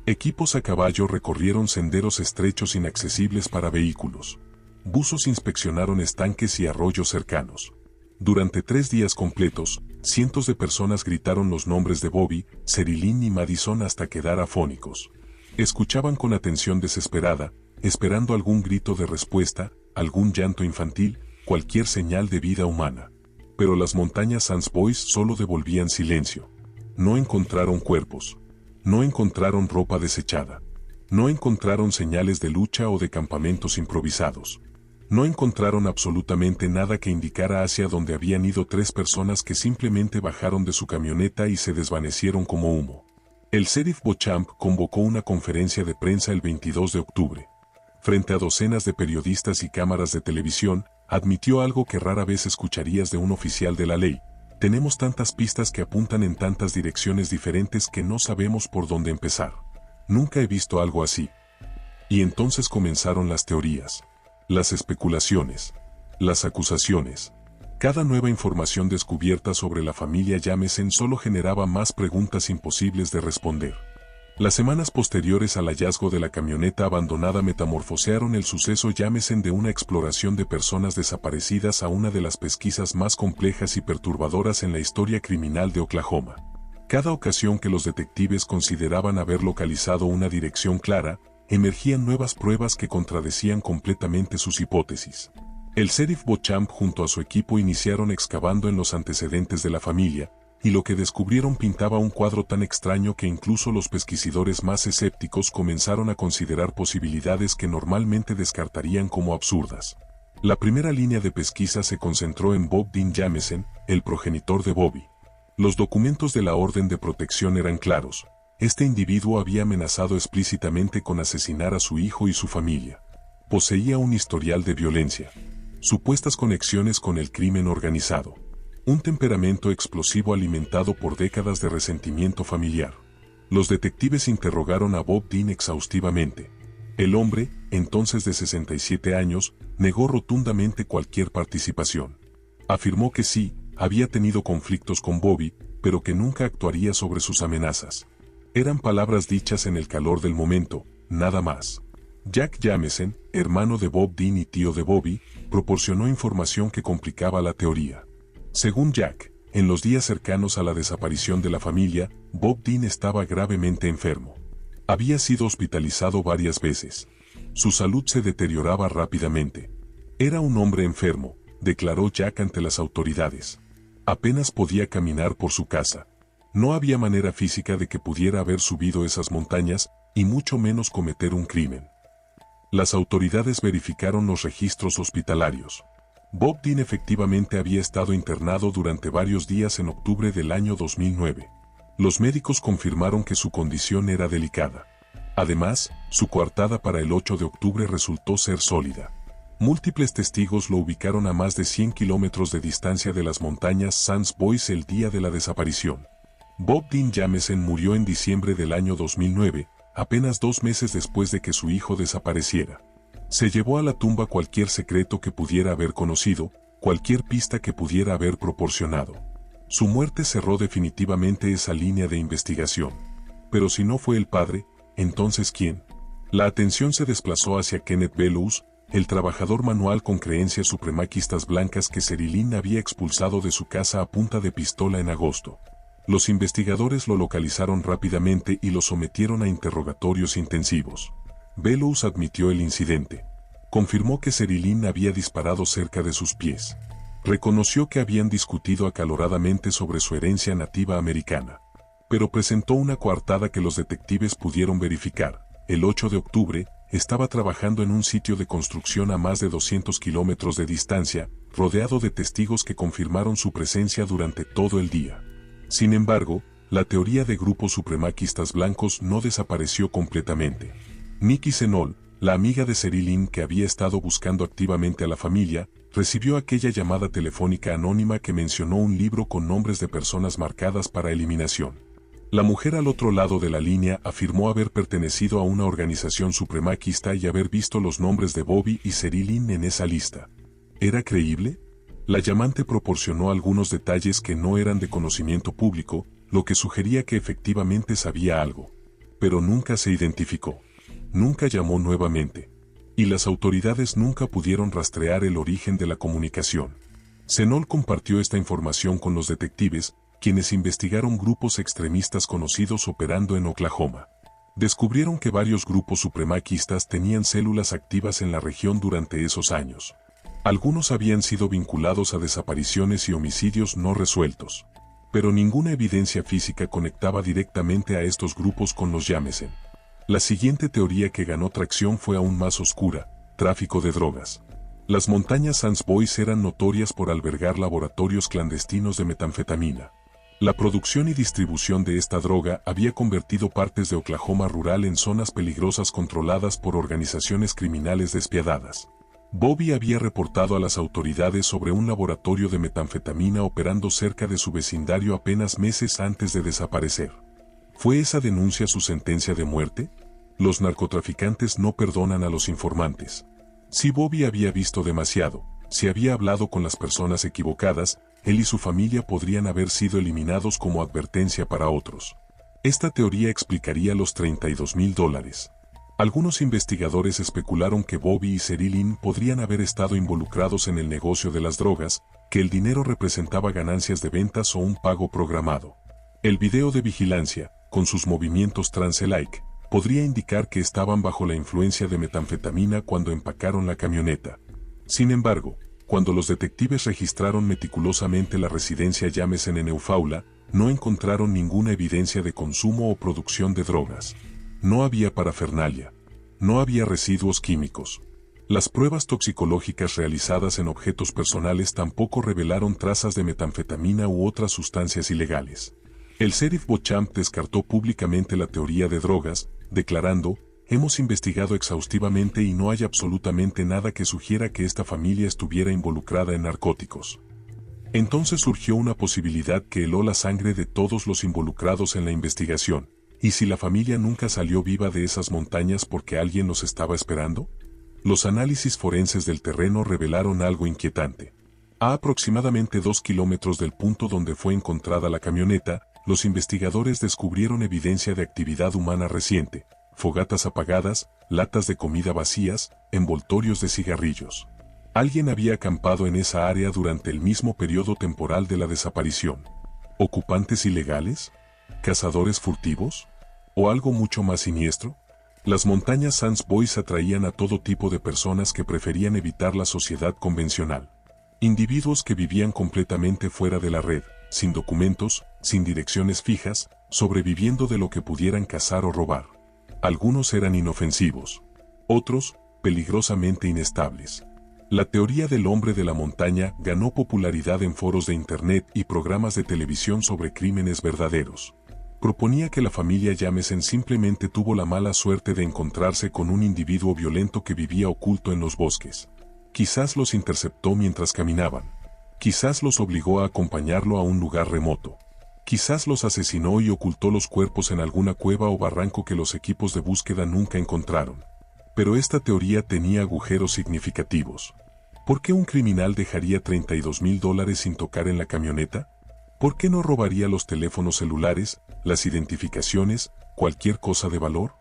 Equipos a caballo recorrieron senderos estrechos inaccesibles para vehículos. Buzos inspeccionaron estanques y arroyos cercanos. Durante 3 días completos, cientos de personas gritaron los nombres de Bobby, Sherilyn y Madison hasta quedar afónicos. Escuchaban con atención desesperada, esperando algún grito de respuesta, algún llanto infantil, cualquier señal de vida humana. Pero las montañas Sans Boys solo devolvían silencio. No encontraron cuerpos. No encontraron ropa desechada. No encontraron señales de lucha o de campamentos improvisados. No encontraron absolutamente nada que indicara hacia donde habían ido 3 personas que simplemente bajaron de su camioneta y se desvanecieron como humo. El sheriff Beauchamp convocó una conferencia de prensa el 22 de octubre. Frente a docenas de periodistas y cámaras de televisión, admitió algo que rara vez escucharías de un oficial de la ley: tenemos tantas pistas que apuntan en tantas direcciones diferentes que no sabemos por dónde empezar. Nunca he visto algo así. Y entonces comenzaron las teorías, las especulaciones, las acusaciones. Cada nueva información descubierta sobre la familia Jamesen solo generaba más preguntas imposibles de responder. Las semanas posteriores al hallazgo de la camioneta abandonada metamorfosearon el suceso Jamesen de una exploración de personas desaparecidas a una de las pesquisas más complejas y perturbadoras en la historia criminal de Oklahoma. Cada ocasión que los detectives consideraban haber localizado una dirección clara, emergían nuevas pruebas que contradecían completamente sus hipótesis. El sheriff Beauchamp junto a su equipo iniciaron excavando en los antecedentes de la familia, y lo que descubrieron pintaba un cuadro tan extraño que incluso los pesquisidores más escépticos comenzaron a considerar posibilidades que normalmente descartarían como absurdas. La primera línea de pesquisa se concentró en Bob Dean Jamieson, el progenitor de Bobby. Los documentos de la Orden de Protección eran claros. Este individuo había amenazado explícitamente con asesinar a su hijo y su familia. Poseía un historial de violencia, supuestas conexiones con el crimen organizado, un temperamento explosivo alimentado por décadas de resentimiento familiar. Los detectives interrogaron a Bob Dean exhaustivamente. El hombre, entonces de 67 años, negó rotundamente cualquier participación. Afirmó que sí, había tenido conflictos con Bobby, pero que nunca actuaría sobre sus amenazas. Eran palabras dichas en el calor del momento, nada más. Jack Jamieson, hermano de Bob Dean y tío de Bobby, proporcionó información que complicaba la teoría. Según Jack, en los días cercanos a la desaparición de la familia, Bob Dean estaba gravemente enfermo. Había sido hospitalizado varias veces. Su salud se deterioraba rápidamente. Era un hombre enfermo, declaró Jack ante las autoridades. Apenas podía caminar por su casa. No había manera física de que pudiera haber subido esas montañas, y mucho menos cometer un crimen. Las autoridades verificaron los registros hospitalarios. Bob Dean efectivamente había estado internado durante varios días en octubre del año 2009. Los médicos confirmaron que su condición era delicada. Además, su coartada para el 8 de octubre resultó ser sólida. Múltiples testigos lo ubicaron a más de 100 kilómetros de distancia de las montañas Sans Bois el día de la desaparición. Bob Dean Jamieson murió en diciembre del año 2009, apenas 2 meses después de que su hijo desapareciera. Se llevó a la tumba cualquier secreto que pudiera haber conocido, cualquier pista que pudiera haber proporcionado. Su muerte cerró definitivamente esa línea de investigación. Pero si no fue el padre, ¿entonces quién? La atención se desplazó hacia Kenneth Bellows, el trabajador manual con creencias supremaquistas blancas que Sherilyn había expulsado de su casa a punta de pistola en agosto. Los investigadores lo localizaron rápidamente y lo sometieron a interrogatorios intensivos. Bellows admitió el incidente. Confirmó que Sherilyn había disparado cerca de sus pies. Reconoció que habían discutido acaloradamente sobre su herencia nativa americana. Pero presentó una coartada que los detectives pudieron verificar. El 8 de octubre, estaba trabajando en un sitio de construcción a más de 200 kilómetros de distancia, rodeado de testigos que confirmaron su presencia durante todo el día. Sin embargo, la teoría de grupos supremaquistas blancos no desapareció completamente. Nikki Senol, la amiga de Sherilyn que había estado buscando activamente a la familia, recibió aquella llamada telefónica anónima que mencionó un libro con nombres de personas marcadas para eliminación. La mujer al otro lado de la línea afirmó haber pertenecido a una organización supremaquista y haber visto los nombres de Bobby y Sherilyn en esa lista. ¿Era creíble? La llamante proporcionó algunos detalles que no eran de conocimiento público, lo que sugería que efectivamente sabía algo. Pero nunca se identificó. Nunca llamó nuevamente. Y las autoridades nunca pudieron rastrear el origen de la comunicación. Senol compartió esta información con los detectives, quienes investigaron grupos extremistas conocidos operando en Oklahoma. Descubrieron que varios grupos supremaquistas tenían células activas en la región durante esos años. Algunos habían sido vinculados a desapariciones y homicidios no resueltos. Pero ninguna evidencia física conectaba directamente a estos grupos con los Jamieson. La siguiente teoría que ganó tracción fue aún más oscura: tráfico de drogas. Las montañas Sans Bois eran notorias por albergar laboratorios clandestinos de metanfetamina. La producción y distribución de esta droga había convertido partes de Oklahoma rural en zonas peligrosas controladas por organizaciones criminales despiadadas. Bobby había reportado a las autoridades sobre un laboratorio de metanfetamina operando cerca de su vecindario apenas meses antes de desaparecer. ¿Fue esa denuncia su sentencia de muerte? Los narcotraficantes no perdonan a los informantes. Si Bobby había visto demasiado, si había hablado con las personas equivocadas, él y su familia podrían haber sido eliminados como advertencia para otros. Esta teoría explicaría los $32,000. Algunos investigadores especularon que Bobby y Sherilyn podrían haber estado involucrados en el negocio de las drogas, que el dinero representaba ganancias de ventas o un pago programado. El video de vigilancia, con sus movimientos trance-like, podría indicar que estaban bajo la influencia de metanfetamina cuando empacaron la camioneta. Sin embargo, cuando los detectives registraron meticulosamente la residencia Jamesen en Eufaula, no encontraron ninguna evidencia de consumo o producción de drogas. No había parafernalia. No había residuos químicos. Las pruebas toxicológicas realizadas en objetos personales tampoco revelaron trazas de metanfetamina u otras sustancias ilegales. El sheriff Beauchamp descartó públicamente la teoría de drogas, declarando: «Hemos investigado exhaustivamente y no hay absolutamente nada que sugiera que esta familia estuviera involucrada en narcóticos». Entonces surgió una posibilidad que heló la sangre de todos los involucrados en la investigación. ¿Y si la familia nunca salió viva de esas montañas porque alguien los estaba esperando? Los análisis forenses del terreno revelaron algo inquietante. A aproximadamente 2 kilómetros del punto donde fue encontrada la camioneta, los investigadores descubrieron evidencia de actividad humana reciente: fogatas apagadas, latas de comida vacías, envoltorios de cigarrillos. Alguien había acampado en esa área durante el mismo periodo temporal de la desaparición. ¿Ocupantes ilegales? ¿Cazadores furtivos? ¿O algo mucho más siniestro? Las montañas Sans Bois atraían a todo tipo de personas que preferían evitar la sociedad convencional. Individuos que vivían completamente fuera de la red, sin documentos, sin direcciones fijas, sobreviviendo de lo que pudieran cazar o robar. Algunos eran inofensivos. Otros, peligrosamente inestables. La teoría del hombre de la montaña ganó popularidad en foros de internet y programas de televisión sobre crímenes verdaderos. Proponía que la familia Jamesen simplemente tuvo la mala suerte de encontrarse con un individuo violento que vivía oculto en los bosques. Quizás los interceptó mientras caminaban. Quizás los obligó a acompañarlo a un lugar remoto. Quizás los asesinó y ocultó los cuerpos en alguna cueva o barranco que los equipos de búsqueda nunca encontraron. Pero esta teoría tenía agujeros significativos. ¿Por qué un criminal dejaría $32,000 sin tocar en la camioneta? ¿Por qué no robaría los teléfonos celulares, las identificaciones, cualquier cosa de valor?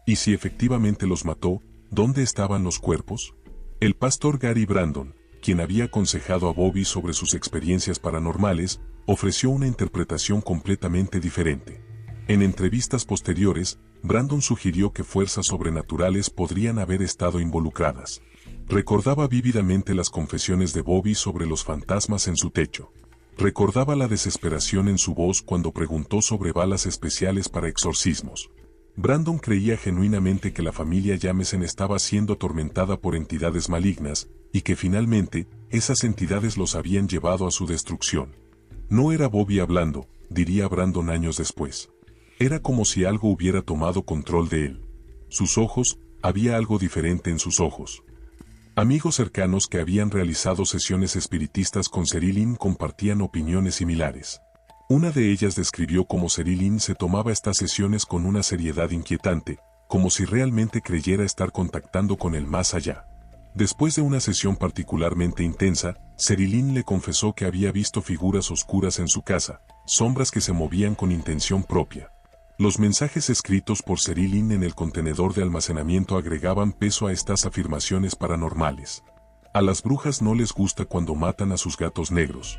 Y si efectivamente los mató, ¿dónde estaban los cuerpos? El pastor Gary Brandon, quien había aconsejado a Bobby sobre sus experiencias paranormales, ofreció una interpretación completamente diferente. En entrevistas posteriores, Brandon sugirió que fuerzas sobrenaturales podrían haber estado involucradas. Recordaba vívidamente las confesiones de Bobby sobre los fantasmas en su techo. Recordaba la desesperación en su voz cuando preguntó sobre balas especiales para exorcismos. Brandon creía genuinamente que la familia Jamesen estaba siendo atormentada por entidades malignas, y que finalmente, esas entidades los habían llevado a su destrucción. No era Bobby hablando, diría Brandon años después. Era como si algo hubiera tomado control de él. Sus ojos, había algo diferente en sus ojos. Amigos cercanos que habían realizado sesiones espiritistas con Sherilyn compartían opiniones similares. Una de ellas describió cómo Sherilyn se tomaba estas sesiones con una seriedad inquietante, como si realmente creyera estar contactando con el más allá. Después de una sesión particularmente intensa, Sherilyn le confesó que había visto figuras oscuras en su casa, sombras que se movían con intención propia. Los mensajes escritos por Sherilyn en el contenedor de almacenamiento agregaban peso a estas afirmaciones paranormales. A las brujas no les gusta cuando matan a sus gatos negros.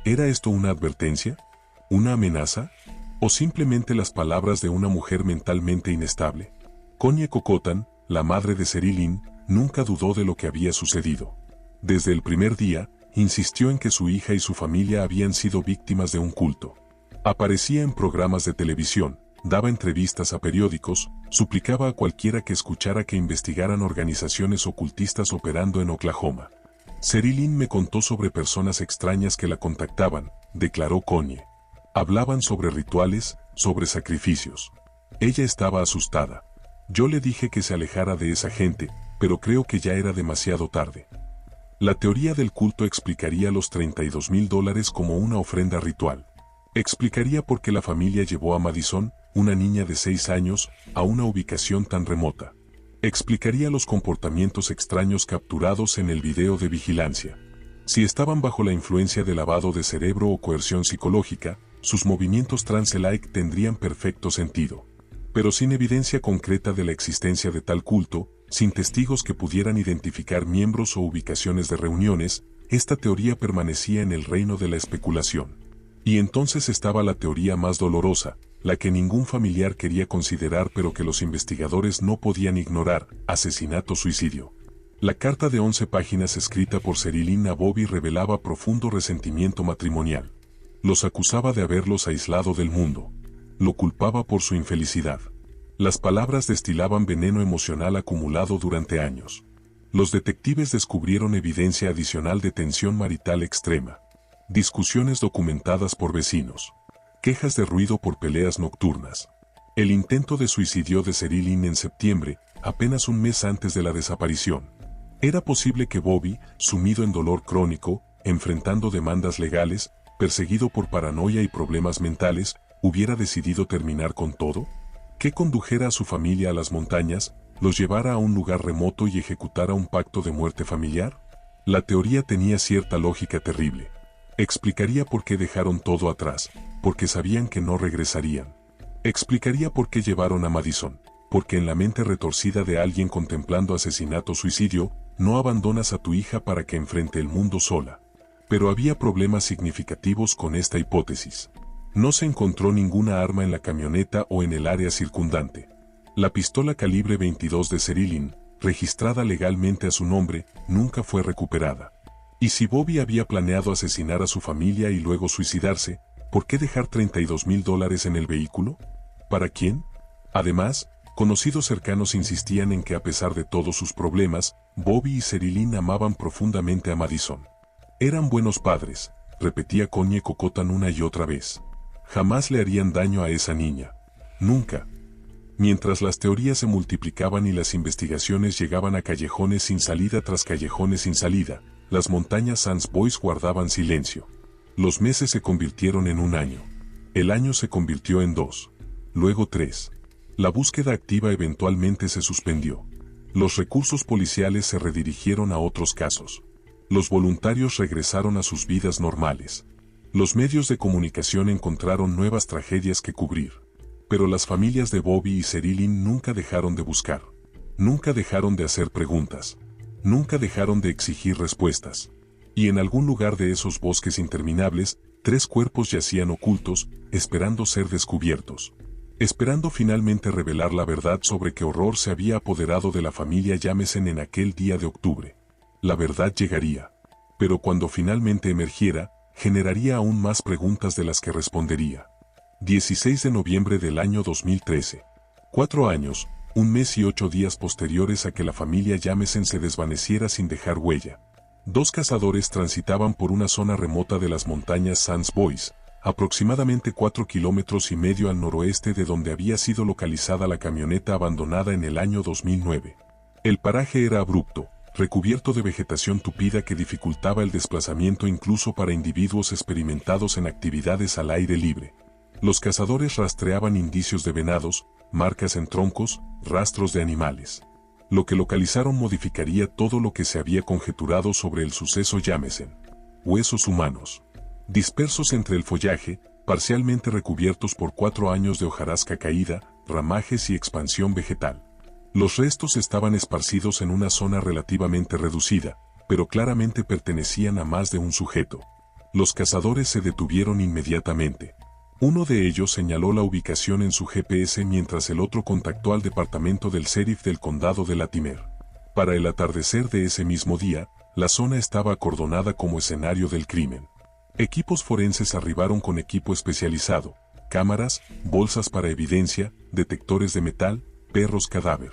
¿Era esto una advertencia? ¿Una amenaza? ¿O simplemente las palabras de una mujer mentalmente inestable? Connie Cocotan, la madre de Sherilyn, nunca dudó de lo que había sucedido. Desde el primer día, insistió en que su hija y su familia habían sido víctimas de un culto. Aparecía en programas de televisión, daba entrevistas a periódicos, suplicaba a cualquiera que escuchara que investigaran organizaciones ocultistas operando en Oklahoma. Sherilyn me contó sobre personas extrañas que la contactaban, declaró Connie. Hablaban sobre rituales, sobre sacrificios. Ella estaba asustada. Yo le dije que se alejara de esa gente, pero creo que ya era demasiado tarde. La teoría del culto explicaría los $32,000 como una ofrenda ritual. Explicaría por qué la familia llevó a Madison, una niña de 6 años, a una ubicación tan remota. Explicaría los comportamientos extraños capturados en el video de vigilancia. Si estaban bajo la influencia de lavado de cerebro o coerción psicológica, sus movimientos trance-like tendrían perfecto sentido. Pero sin evidencia concreta de la existencia de tal culto, sin testigos que pudieran identificar miembros o ubicaciones de reuniones, esta teoría permanecía en el reino de la especulación. Y entonces estaba la teoría más dolorosa, la que ningún familiar quería considerar pero que los investigadores no podían ignorar: asesinato-suicidio. La carta de 11 páginas escrita por Sherilyn a Bobby revelaba profundo resentimiento matrimonial. Los acusaba de haberlos aislado del mundo. Lo culpaba por su infelicidad. Las palabras destilaban veneno emocional acumulado durante años. Los detectives descubrieron evidencia adicional de tensión marital extrema. Discusiones documentadas por vecinos. Quejas de ruido por peleas nocturnas. El intento de suicidio de Sherilyn en septiembre, apenas un mes antes de la desaparición. Era posible que Bobby, sumido en dolor crónico, enfrentando demandas legales, perseguido por paranoia y problemas mentales, hubiera decidido terminar con todo. Que condujera a su familia a las montañas, los llevara a un lugar remoto y ejecutara un pacto de muerte familiar. La teoría tenía cierta lógica terrible. Explicaría por qué dejaron todo atrás, porque sabían que no regresarían. Explicaría por qué llevaron a Madison, porque en la mente retorcida de alguien contemplando asesinato-suicidio, no abandonas a tu hija para que enfrente el mundo sola. Pero había problemas significativos con esta hipótesis. No se encontró ninguna arma en la camioneta o en el área circundante. La pistola calibre 22 de Sherilyn, registrada legalmente a su nombre, nunca fue recuperada. Y si Bobby había planeado asesinar a su familia y luego suicidarse, ¿por qué dejar $32,000 en el vehículo? ¿Para quién? Además, conocidos cercanos insistían en que a pesar de todos sus problemas, Bobby y Sherilyn amaban profundamente a Madison. Eran buenos padres, repetía Connie Cocotan una y otra vez. Jamás le harían daño a esa niña. Nunca. Mientras las teorías se multiplicaban y las investigaciones llegaban a callejones sin salida tras callejones sin salida, las montañas Sands Boys guardaban silencio. Los meses se convirtieron en un año. El año se convirtió en 2. Luego 3. La búsqueda activa eventualmente se suspendió. Los recursos policiales se redirigieron a otros casos. Los voluntarios regresaron a sus vidas normales. Los medios de comunicación encontraron nuevas tragedias que cubrir. Pero las familias de Bobby y Sherilyn nunca dejaron de buscar. Nunca dejaron de hacer preguntas. Nunca dejaron de exigir respuestas. Y en algún lugar de esos bosques interminables, 3 cuerpos yacían ocultos, esperando ser descubiertos. Esperando finalmente revelar la verdad sobre qué horror se había apoderado de la familia Jameson en aquel día de octubre. La verdad llegaría. Pero cuando finalmente emergiera, generaría aún más preguntas de las que respondería. 16 de noviembre del año 2013. 4 años, 1 mes y 8 días posteriores a que la familia Jameson se desvaneciera sin dejar huella. 2 cazadores transitaban por una zona remota de las montañas Sands Boys, aproximadamente 4,5 kilómetros al noroeste de donde había sido localizada la camioneta abandonada en el año 2009. El paraje era abrupto, recubierto de vegetación tupida que dificultaba el desplazamiento incluso para individuos experimentados en actividades al aire libre. Los cazadores rastreaban indicios de venados, marcas en troncos, rastros de animales. Lo que localizaron modificaría todo lo que se había conjeturado sobre el suceso Jameson. Huesos humanos, dispersos entre el follaje, parcialmente recubiertos por 4 años de hojarasca caída, ramajes y expansión vegetal. Los restos estaban esparcidos en una zona relativamente reducida, pero claramente pertenecían a más de un sujeto. Los cazadores se detuvieron inmediatamente. Uno de ellos señaló la ubicación en su GPS mientras el otro contactó al departamento del sheriff del condado de Latimer. Para el atardecer de ese mismo día, la zona estaba acordonada como escenario del crimen. Equipos forenses arribaron con equipo especializado, cámaras, bolsas para evidencia, detectores de metal, perros cadáver.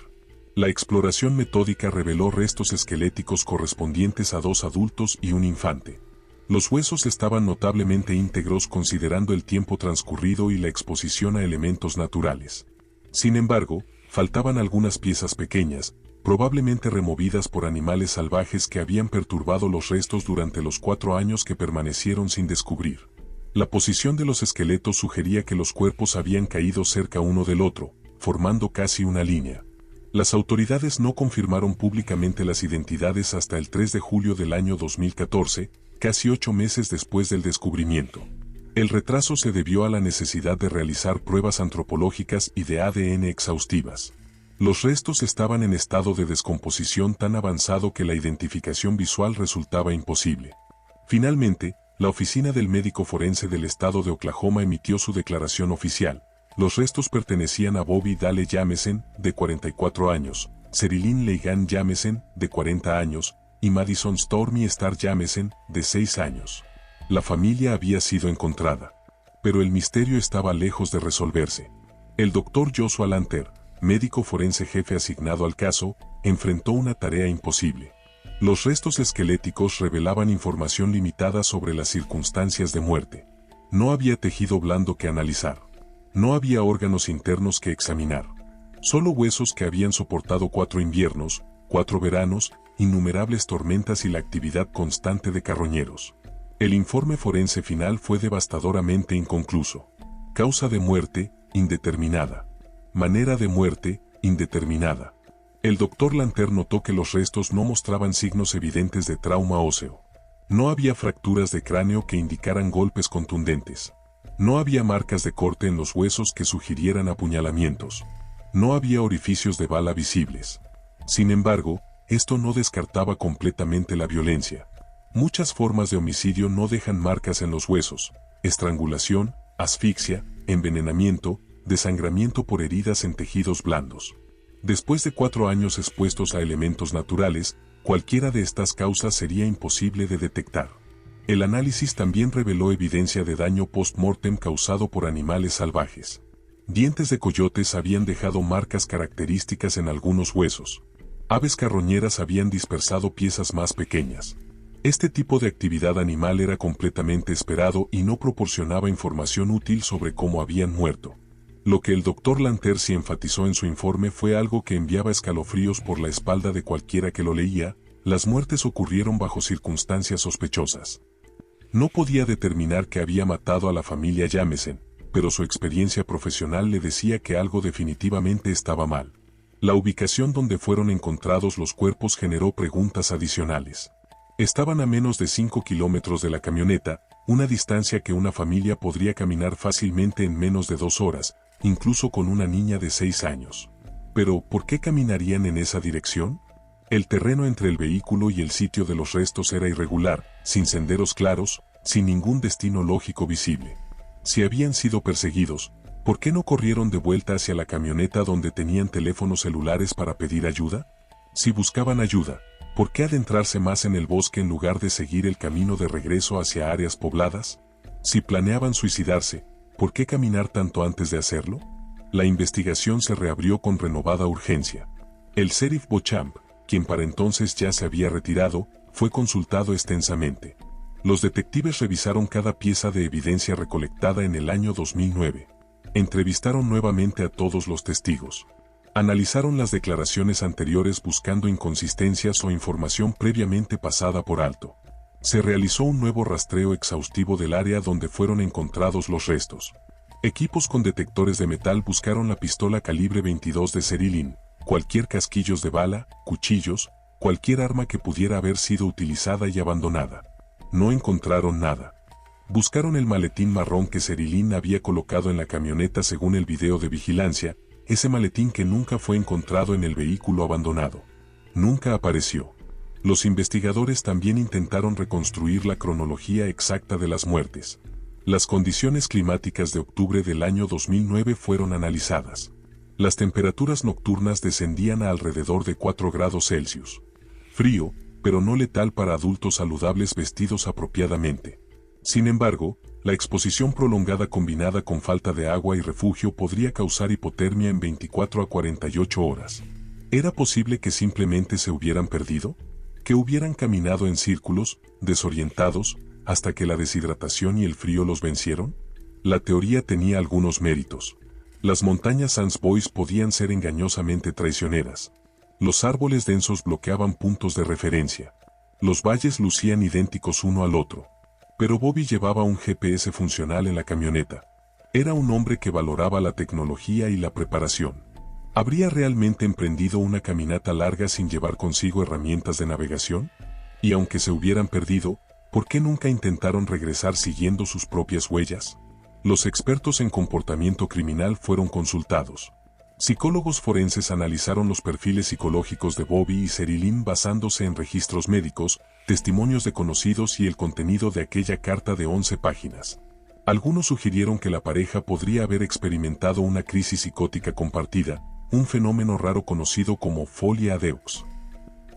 La exploración metódica reveló restos esqueléticos correspondientes a 2 adultos y un infante. Los huesos estaban notablemente íntegros considerando el tiempo transcurrido y la exposición a elementos naturales. Sin embargo, faltaban algunas piezas pequeñas, probablemente removidas por animales salvajes que habían perturbado los restos durante los 4 años que permanecieron sin descubrir. La posición de los esqueletos sugería que los cuerpos habían caído cerca uno del otro, formando casi una línea. Las autoridades no confirmaron públicamente las identidades hasta el 3 de julio del año 2014, casi 8 meses después del descubrimiento. El retraso se debió a la necesidad de realizar pruebas antropológicas y de ADN exhaustivas. Los restos estaban en estado de descomposición tan avanzado que la identificación visual resultaba imposible. Finalmente, la oficina del médico forense del estado de Oklahoma emitió su declaración oficial. Los restos pertenecían a Bobby Dale Jamesen, de 44 años, Sherilyn Leighton Jamesen, de 40 años, y Madison Stormy Star Jamesen, de 6 años. La familia había sido encontrada. Pero el misterio estaba lejos de resolverse. El doctor Joshua Lanter, médico forense jefe asignado al caso, enfrentó una tarea imposible. Los restos esqueléticos revelaban información limitada sobre las circunstancias de muerte. No había tejido blando que analizar. No había órganos internos que examinar. Solo huesos que habían soportado 4 inviernos, 4 veranos, innumerables tormentas y la actividad constante de carroñeros. El informe forense final fue devastadoramente inconcluso. Causa de muerte, indeterminada. Manera de muerte, indeterminada. El doctor Lanter notó que los restos no mostraban signos evidentes de trauma óseo. No había fracturas de cráneo que indicaran golpes contundentes. No había marcas de corte en los huesos que sugirieran apuñalamientos. No había orificios de bala visibles. Sin embargo, esto no descartaba completamente la violencia. Muchas formas de homicidio no dejan marcas en los huesos: estrangulación, asfixia, envenenamiento, desangramiento por heridas en tejidos blandos. Después de 4 años expuestos a elementos naturales, cualquiera de estas causas sería imposible de detectar. El análisis también reveló evidencia de daño post-mortem causado por animales salvajes. Dientes de coyotes habían dejado marcas características en algunos huesos. Aves carroñeras habían dispersado piezas más pequeñas. Este tipo de actividad animal era completamente esperado y no proporcionaba información útil sobre cómo habían muerto. Lo que el doctor Lanter sí enfatizó en su informe fue algo que enviaba escalofríos por la espalda de cualquiera que lo leía: las muertes ocurrieron bajo circunstancias sospechosas. No podía determinar que había matado a la familia Jamesen, pero su experiencia profesional le decía que algo definitivamente estaba mal. La ubicación donde fueron encontrados los cuerpos generó preguntas adicionales. Estaban a menos de 5 kilómetros de la camioneta, una distancia que una familia podría caminar fácilmente en menos de 2 horas, incluso con una niña de 6 años. Pero, ¿por qué caminarían en esa dirección? El terreno entre el vehículo y el sitio de los restos era irregular, sin senderos claros, sin ningún destino lógico visible. Si habían sido perseguidos, ¿por qué no corrieron de vuelta hacia la camioneta donde tenían teléfonos celulares para pedir ayuda? Si buscaban ayuda, ¿por qué adentrarse más en el bosque en lugar de seguir el camino de regreso hacia áreas pobladas? Si planeaban suicidarse, ¿por qué caminar tanto antes de hacerlo? La investigación se reabrió con renovada urgencia. El sheriff Beauchamp, quien para entonces ya se había retirado, fue consultado extensamente. Los detectives revisaron cada pieza de evidencia recolectada en el año 2009. Entrevistaron nuevamente a todos los testigos. Analizaron las declaraciones anteriores buscando inconsistencias o información previamente pasada por alto. Se realizó un nuevo rastreo exhaustivo del área donde fueron encontrados los restos. Equipos con detectores de metal buscaron la pistola calibre 22 de Sherilyn, cualquier casquillos de bala, cuchillos, cualquier arma que pudiera haber sido utilizada y abandonada. No encontraron nada. Buscaron el maletín marrón que Sherilyn había colocado en la camioneta según el video de vigilancia, ese maletín que nunca fue encontrado en el vehículo abandonado. Nunca apareció. Los investigadores también intentaron reconstruir la cronología exacta de las muertes. Las condiciones climáticas de octubre del año 2009 fueron analizadas. Las temperaturas nocturnas descendían a alrededor de 4 grados Celsius. Frío, pero no letal para adultos saludables vestidos apropiadamente. Sin embargo, la exposición prolongada combinada con falta de agua y refugio podría causar hipotermia en 24 a 48 horas. ¿Era posible que simplemente se hubieran perdido? ¿Que hubieran caminado en círculos, desorientados, hasta que la deshidratación y el frío los vencieron? La teoría tenía algunos méritos. Las montañas Sans Bois podían ser engañosamente traicioneras. Los árboles densos bloqueaban puntos de referencia. Los valles lucían idénticos uno al otro. Pero Bobby llevaba un GPS funcional en la camioneta. Era un hombre que valoraba la tecnología y la preparación. ¿Habría realmente emprendido una caminata larga sin llevar consigo herramientas de navegación? Y aunque se hubieran perdido, ¿por qué nunca intentaron regresar siguiendo sus propias huellas? Los expertos en comportamiento criminal fueron consultados. Psicólogos forenses analizaron los perfiles psicológicos de Bobby y Sherilyn basándose en registros médicos, testimonios de conocidos y el contenido de aquella carta de 11 páginas. Algunos sugirieron que la pareja podría haber experimentado una crisis psicótica compartida, un fenómeno raro conocido como folie à deux.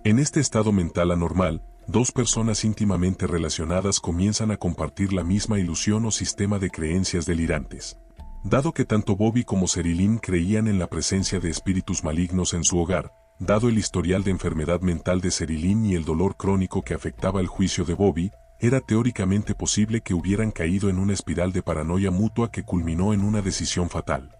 En este estado mental anormal, dos personas íntimamente relacionadas comienzan a compartir la misma ilusión o sistema de creencias delirantes. Dado que tanto Bobby como Sherilyn creían en la presencia de espíritus malignos en su hogar, dado el historial de enfermedad mental de Sherilyn y el dolor crónico que afectaba el juicio de Bobby, era teóricamente posible que hubieran caído en una espiral de paranoia mutua que culminó en una decisión fatal.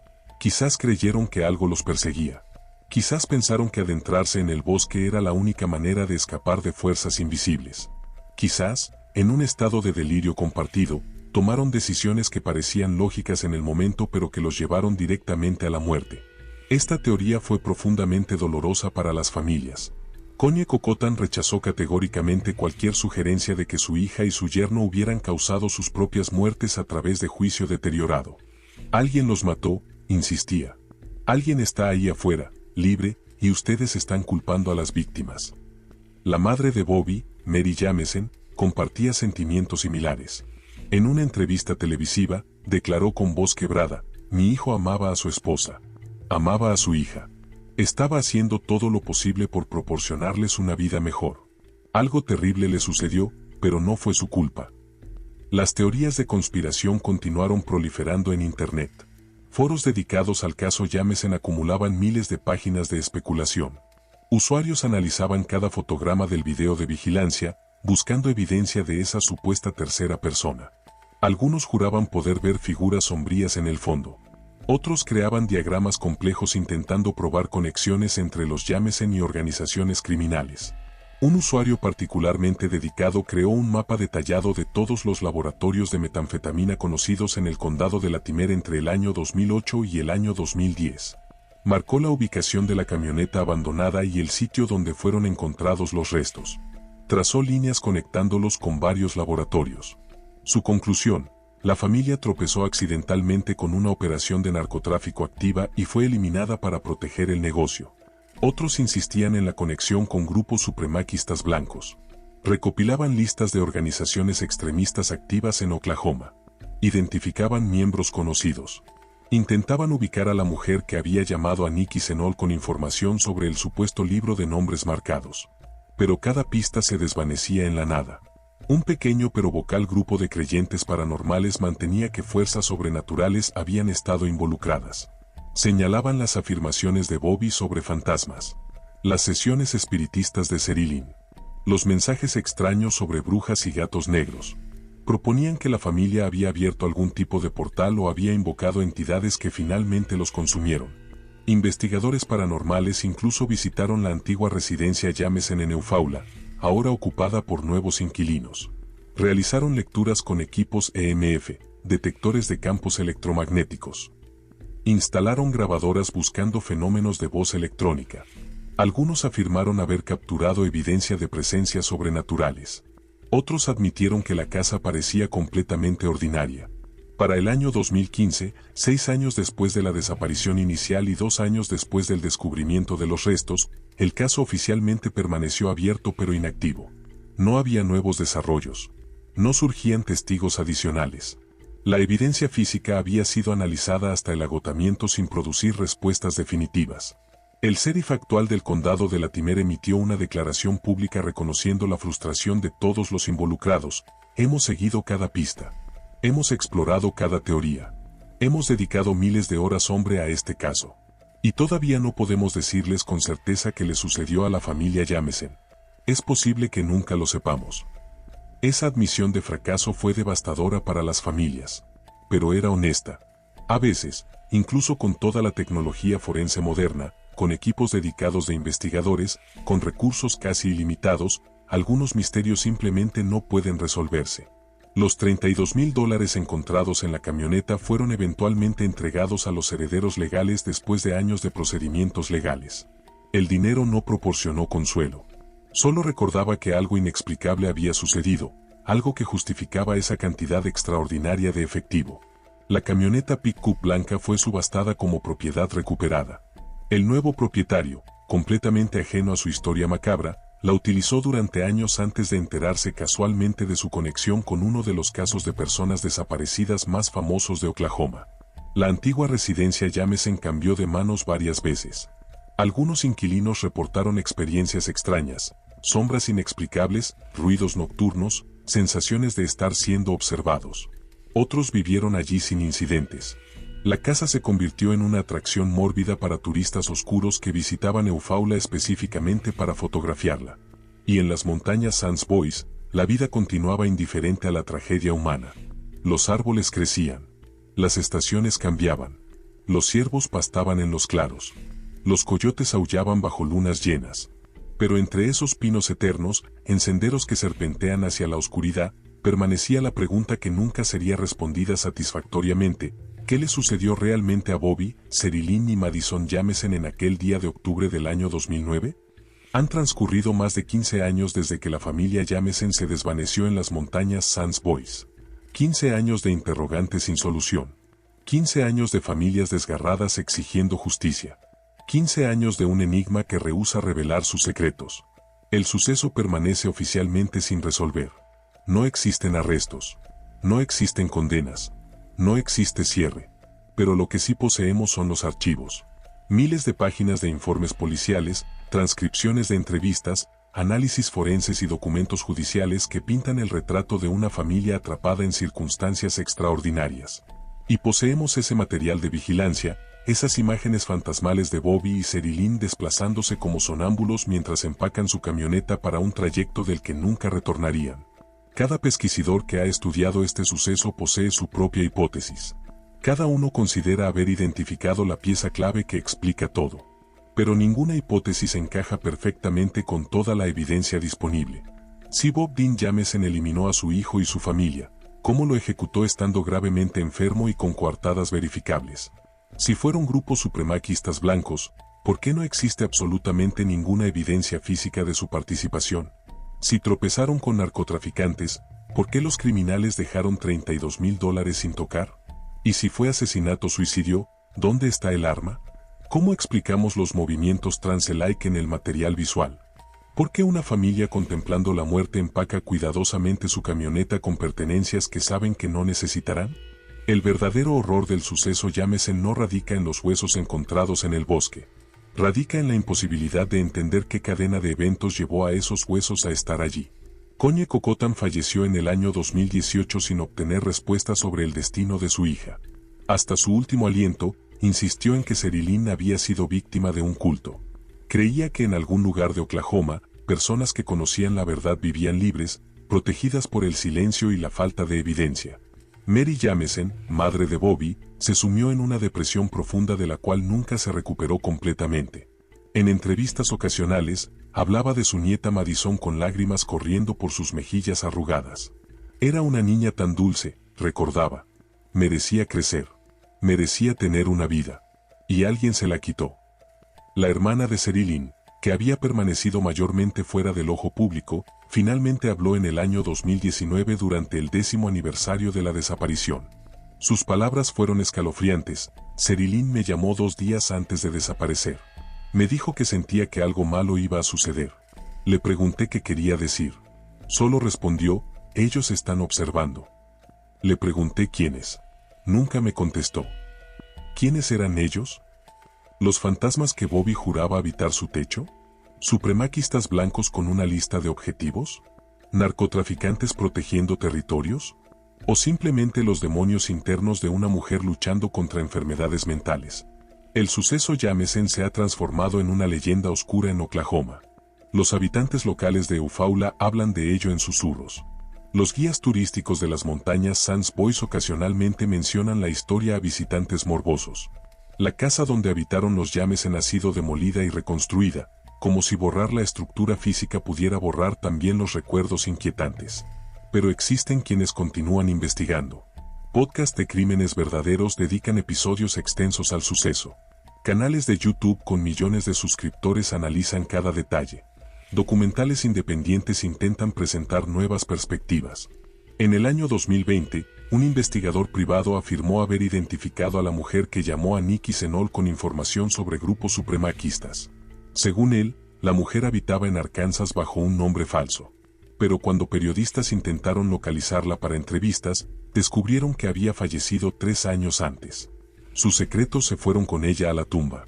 Quizás creyeron que algo los perseguía. Quizás pensaron que adentrarse en el bosque era la única manera de escapar de fuerzas invisibles. Quizás, en un estado de delirio compartido, tomaron decisiones que parecían lógicas en el momento pero que los llevaron directamente a la muerte. Esta teoría fue profundamente dolorosa para las familias. Connie Cocotan rechazó categóricamente cualquier sugerencia de que su hija y su yerno hubieran causado sus propias muertes a través de juicio deteriorado. Alguien los mató, insistía. Alguien está ahí afuera, libre, y ustedes están culpando a las víctimas. La madre de Bobby, Mary Jamesen, compartía sentimientos similares. En una entrevista televisiva, declaró con voz quebrada: mi hijo amaba a su esposa. Amaba a su hija. Estaba haciendo todo lo posible por proporcionarles una vida mejor. Algo terrible le sucedió, pero no fue su culpa. Las teorías de conspiración continuaron proliferando en Internet. Foros dedicados al caso Jamesen acumulaban miles de páginas de especulación. Usuarios analizaban cada fotograma del video de vigilancia, buscando evidencia de esa supuesta tercera persona. Algunos juraban poder ver figuras sombrías en el fondo. Otros creaban diagramas complejos intentando probar conexiones entre los Jamesen y organizaciones criminales. Un usuario particularmente dedicado creó un mapa detallado de todos los laboratorios de metanfetamina conocidos en el condado de Latimer entre el año 2008 y el año 2010. Marcó la ubicación de la camioneta abandonada y el sitio donde fueron encontrados los restos. Trazó líneas conectándolos con varios laboratorios. Su conclusión: la familia tropezó accidentalmente con una operación de narcotráfico activa y fue eliminada para proteger el negocio. Otros insistían en la conexión con grupos supremaquistas blancos. Recopilaban listas de organizaciones extremistas activas en Oklahoma. Identificaban miembros conocidos. Intentaban ubicar a la mujer que había llamado a Nikki Senol con información sobre el supuesto libro de nombres marcados. Pero cada pista se desvanecía en la nada. Un pequeño pero vocal grupo de creyentes paranormales mantenía que fuerzas sobrenaturales habían estado involucradas. Señalaban las afirmaciones de Bobby sobre fantasmas, las sesiones espiritistas de Sherilyn, los mensajes extraños sobre brujas y gatos negros. Proponían que la familia había abierto algún tipo de portal o había invocado entidades que finalmente los consumieron. Investigadores paranormales incluso visitaron la antigua residencia Jamesen en Eufaula, ahora ocupada por nuevos inquilinos. Realizaron lecturas con equipos EMF, detectores de campos electromagnéticos. Instalaron grabadoras buscando fenómenos de voz electrónica. Algunos afirmaron haber capturado evidencia de presencias sobrenaturales. Otros admitieron que la casa parecía completamente ordinaria. Para el año 2015, 6 años después de la desaparición inicial y 2 años después del descubrimiento de los restos, el caso oficialmente permaneció abierto pero inactivo. No había nuevos desarrollos. No surgían testigos adicionales. La evidencia física había sido analizada hasta el agotamiento sin producir respuestas definitivas. El sheriff actual del condado de Latimer emitió una declaración pública reconociendo la frustración de todos los involucrados. Hemos seguido cada pista. Hemos explorado cada teoría. Hemos dedicado miles de horas hombre a este caso. Y todavía no podemos decirles con certeza qué le sucedió a la familia Jamesen. Es posible que nunca lo sepamos. Esa admisión de fracaso fue devastadora para las familias. Pero era honesta. A veces, incluso con toda la tecnología forense moderna, con equipos dedicados de investigadores, con recursos casi ilimitados, algunos misterios simplemente no pueden resolverse. Los $32,000 encontrados en la camioneta fueron eventualmente entregados a los herederos legales después de años de procedimientos legales. El dinero no proporcionó consuelo. Solo recordaba que algo inexplicable había sucedido, algo que justificaba esa cantidad extraordinaria de efectivo. La camioneta pick-up blanca fue subastada como propiedad recuperada. El nuevo propietario, completamente ajeno a su historia macabra, La utilizó durante años antes de enterarse casualmente de su conexión con uno de los casos de personas desaparecidas más famosos de Oklahoma. La antigua residencia Jameson cambió de manos varias veces. Algunos inquilinos reportaron experiencias extrañas, sombras inexplicables, ruidos nocturnos, sensaciones de estar siendo observados. Otros vivieron allí sin incidentes. La casa se convirtió en una atracción mórbida para turistas oscuros que visitaban Eufaula específicamente para fotografiarla. Y en las montañas Sans Bois, la vida continuaba indiferente a la tragedia humana. Los árboles crecían. Las estaciones cambiaban. Los ciervos pastaban en los claros. Los coyotes aullaban bajo lunas llenas. Pero entre esos pinos eternos, en senderos que serpentean hacia la oscuridad, permanecía la pregunta que nunca sería respondida satisfactoriamente: ¿qué le sucedió realmente a Bobby, Sherilyn y Madison Jameson en aquel día de octubre del año 2009? Han transcurrido más de 15 años desde que la familia Jameson se desvaneció en las montañas Sans Bois. 15 años de interrogantes sin solución. 15 años de familias desgarradas exigiendo justicia. 15 años de un enigma que rehúsa revelar sus secretos. El suceso permanece oficialmente sin resolver. No existen arrestos. No existen condenas. No existe cierre. Pero lo que sí poseemos son los archivos. Miles de páginas de informes policiales, transcripciones de entrevistas, análisis forenses y documentos judiciales que pintan el retrato de una familia atrapada en circunstancias extraordinarias. Y poseemos ese material de vigilancia, esas imágenes fantasmales de Bobby y Sherilyn desplazándose como sonámbulos mientras empacan su camioneta para un trayecto del que nunca retornarían. Cada pesquisidor que ha estudiado este suceso posee su propia hipótesis. Cada uno considera haber identificado la pieza clave que explica todo. Pero ninguna hipótesis encaja perfectamente con toda la evidencia disponible. Si Bob Dean Jameson eliminó a su hijo y su familia, ¿cómo lo ejecutó estando gravemente enfermo y con coartadas verificables? Si fueron grupos supremaquistas blancos, ¿por qué no existe absolutamente ninguna evidencia física de su participación? Si tropezaron con narcotraficantes, ¿por qué los criminales dejaron $32,000 sin tocar? Y si fue asesinato-suicidio, ¿dónde está el arma? ¿Cómo explicamos los movimientos trance-like en el material visual? ¿Por qué una familia contemplando la muerte empaca cuidadosamente su camioneta con pertenencias que saben que no necesitarán? El verdadero horror del suceso Jameson no radica en los huesos encontrados en el bosque. Radica en la imposibilidad de entender qué cadena de eventos llevó a esos huesos a estar allí. Connie Cocotan falleció en el año 2018 sin obtener respuestas sobre el destino de su hija. Hasta su último aliento, insistió en que Sherilyn había sido víctima de un culto. Creía que en algún lugar de Oklahoma, personas que conocían la verdad vivían libres, protegidas por el silencio y la falta de evidencia. Mary Jameson, madre de Bobby, se sumió en una depresión profunda de la cual nunca se recuperó completamente. En entrevistas ocasionales, hablaba de su nieta Madison con lágrimas corriendo por sus mejillas arrugadas. Era una niña tan dulce, recordaba. Merecía crecer. Merecía tener una vida. Y alguien se la quitó. La hermana de Sherilyn, que había permanecido mayormente fuera del ojo público, finalmente habló en el año 2019 durante el 10º aniversario de la desaparición. Sus palabras fueron escalofriantes. Sherilyn me llamó 2 días antes de desaparecer. Me dijo que sentía que algo malo iba a suceder. Le pregunté qué quería decir. Solo respondió, ellos están observando. Le pregunté quiénes. Nunca me contestó. ¿Quiénes eran ellos? ¿Los fantasmas que Bobby juraba habitar su techo? ¿Supremaquistas blancos con una lista de objetivos? ¿Narcotraficantes protegiendo territorios? ¿O simplemente los demonios internos de una mujer luchando contra enfermedades mentales? El suceso Jameson se ha transformado en una leyenda oscura en Oklahoma. Los habitantes locales de Eufaula hablan de ello en susurros. Los guías turísticos de las montañas Sans Bois ocasionalmente mencionan la historia a visitantes morbosos. La casa donde habitaron los Jameson ha sido demolida y reconstruida, como si borrar la estructura física pudiera borrar también los recuerdos inquietantes. Pero existen quienes continúan investigando. Podcasts de crímenes verdaderos dedican episodios extensos al suceso. Canales de YouTube con millones de suscriptores analizan cada detalle. Documentales independientes intentan presentar nuevas perspectivas. En el año 2020, un investigador privado afirmó haber identificado a la mujer que llamó a Nikki Senol con información sobre grupos supremaquistas. Según él, La mujer habitaba en Arkansas bajo un nombre falso. Pero cuando periodistas intentaron localizarla para entrevistas, descubrieron que había fallecido 3 años antes. Sus secretos se fueron con ella a la tumba.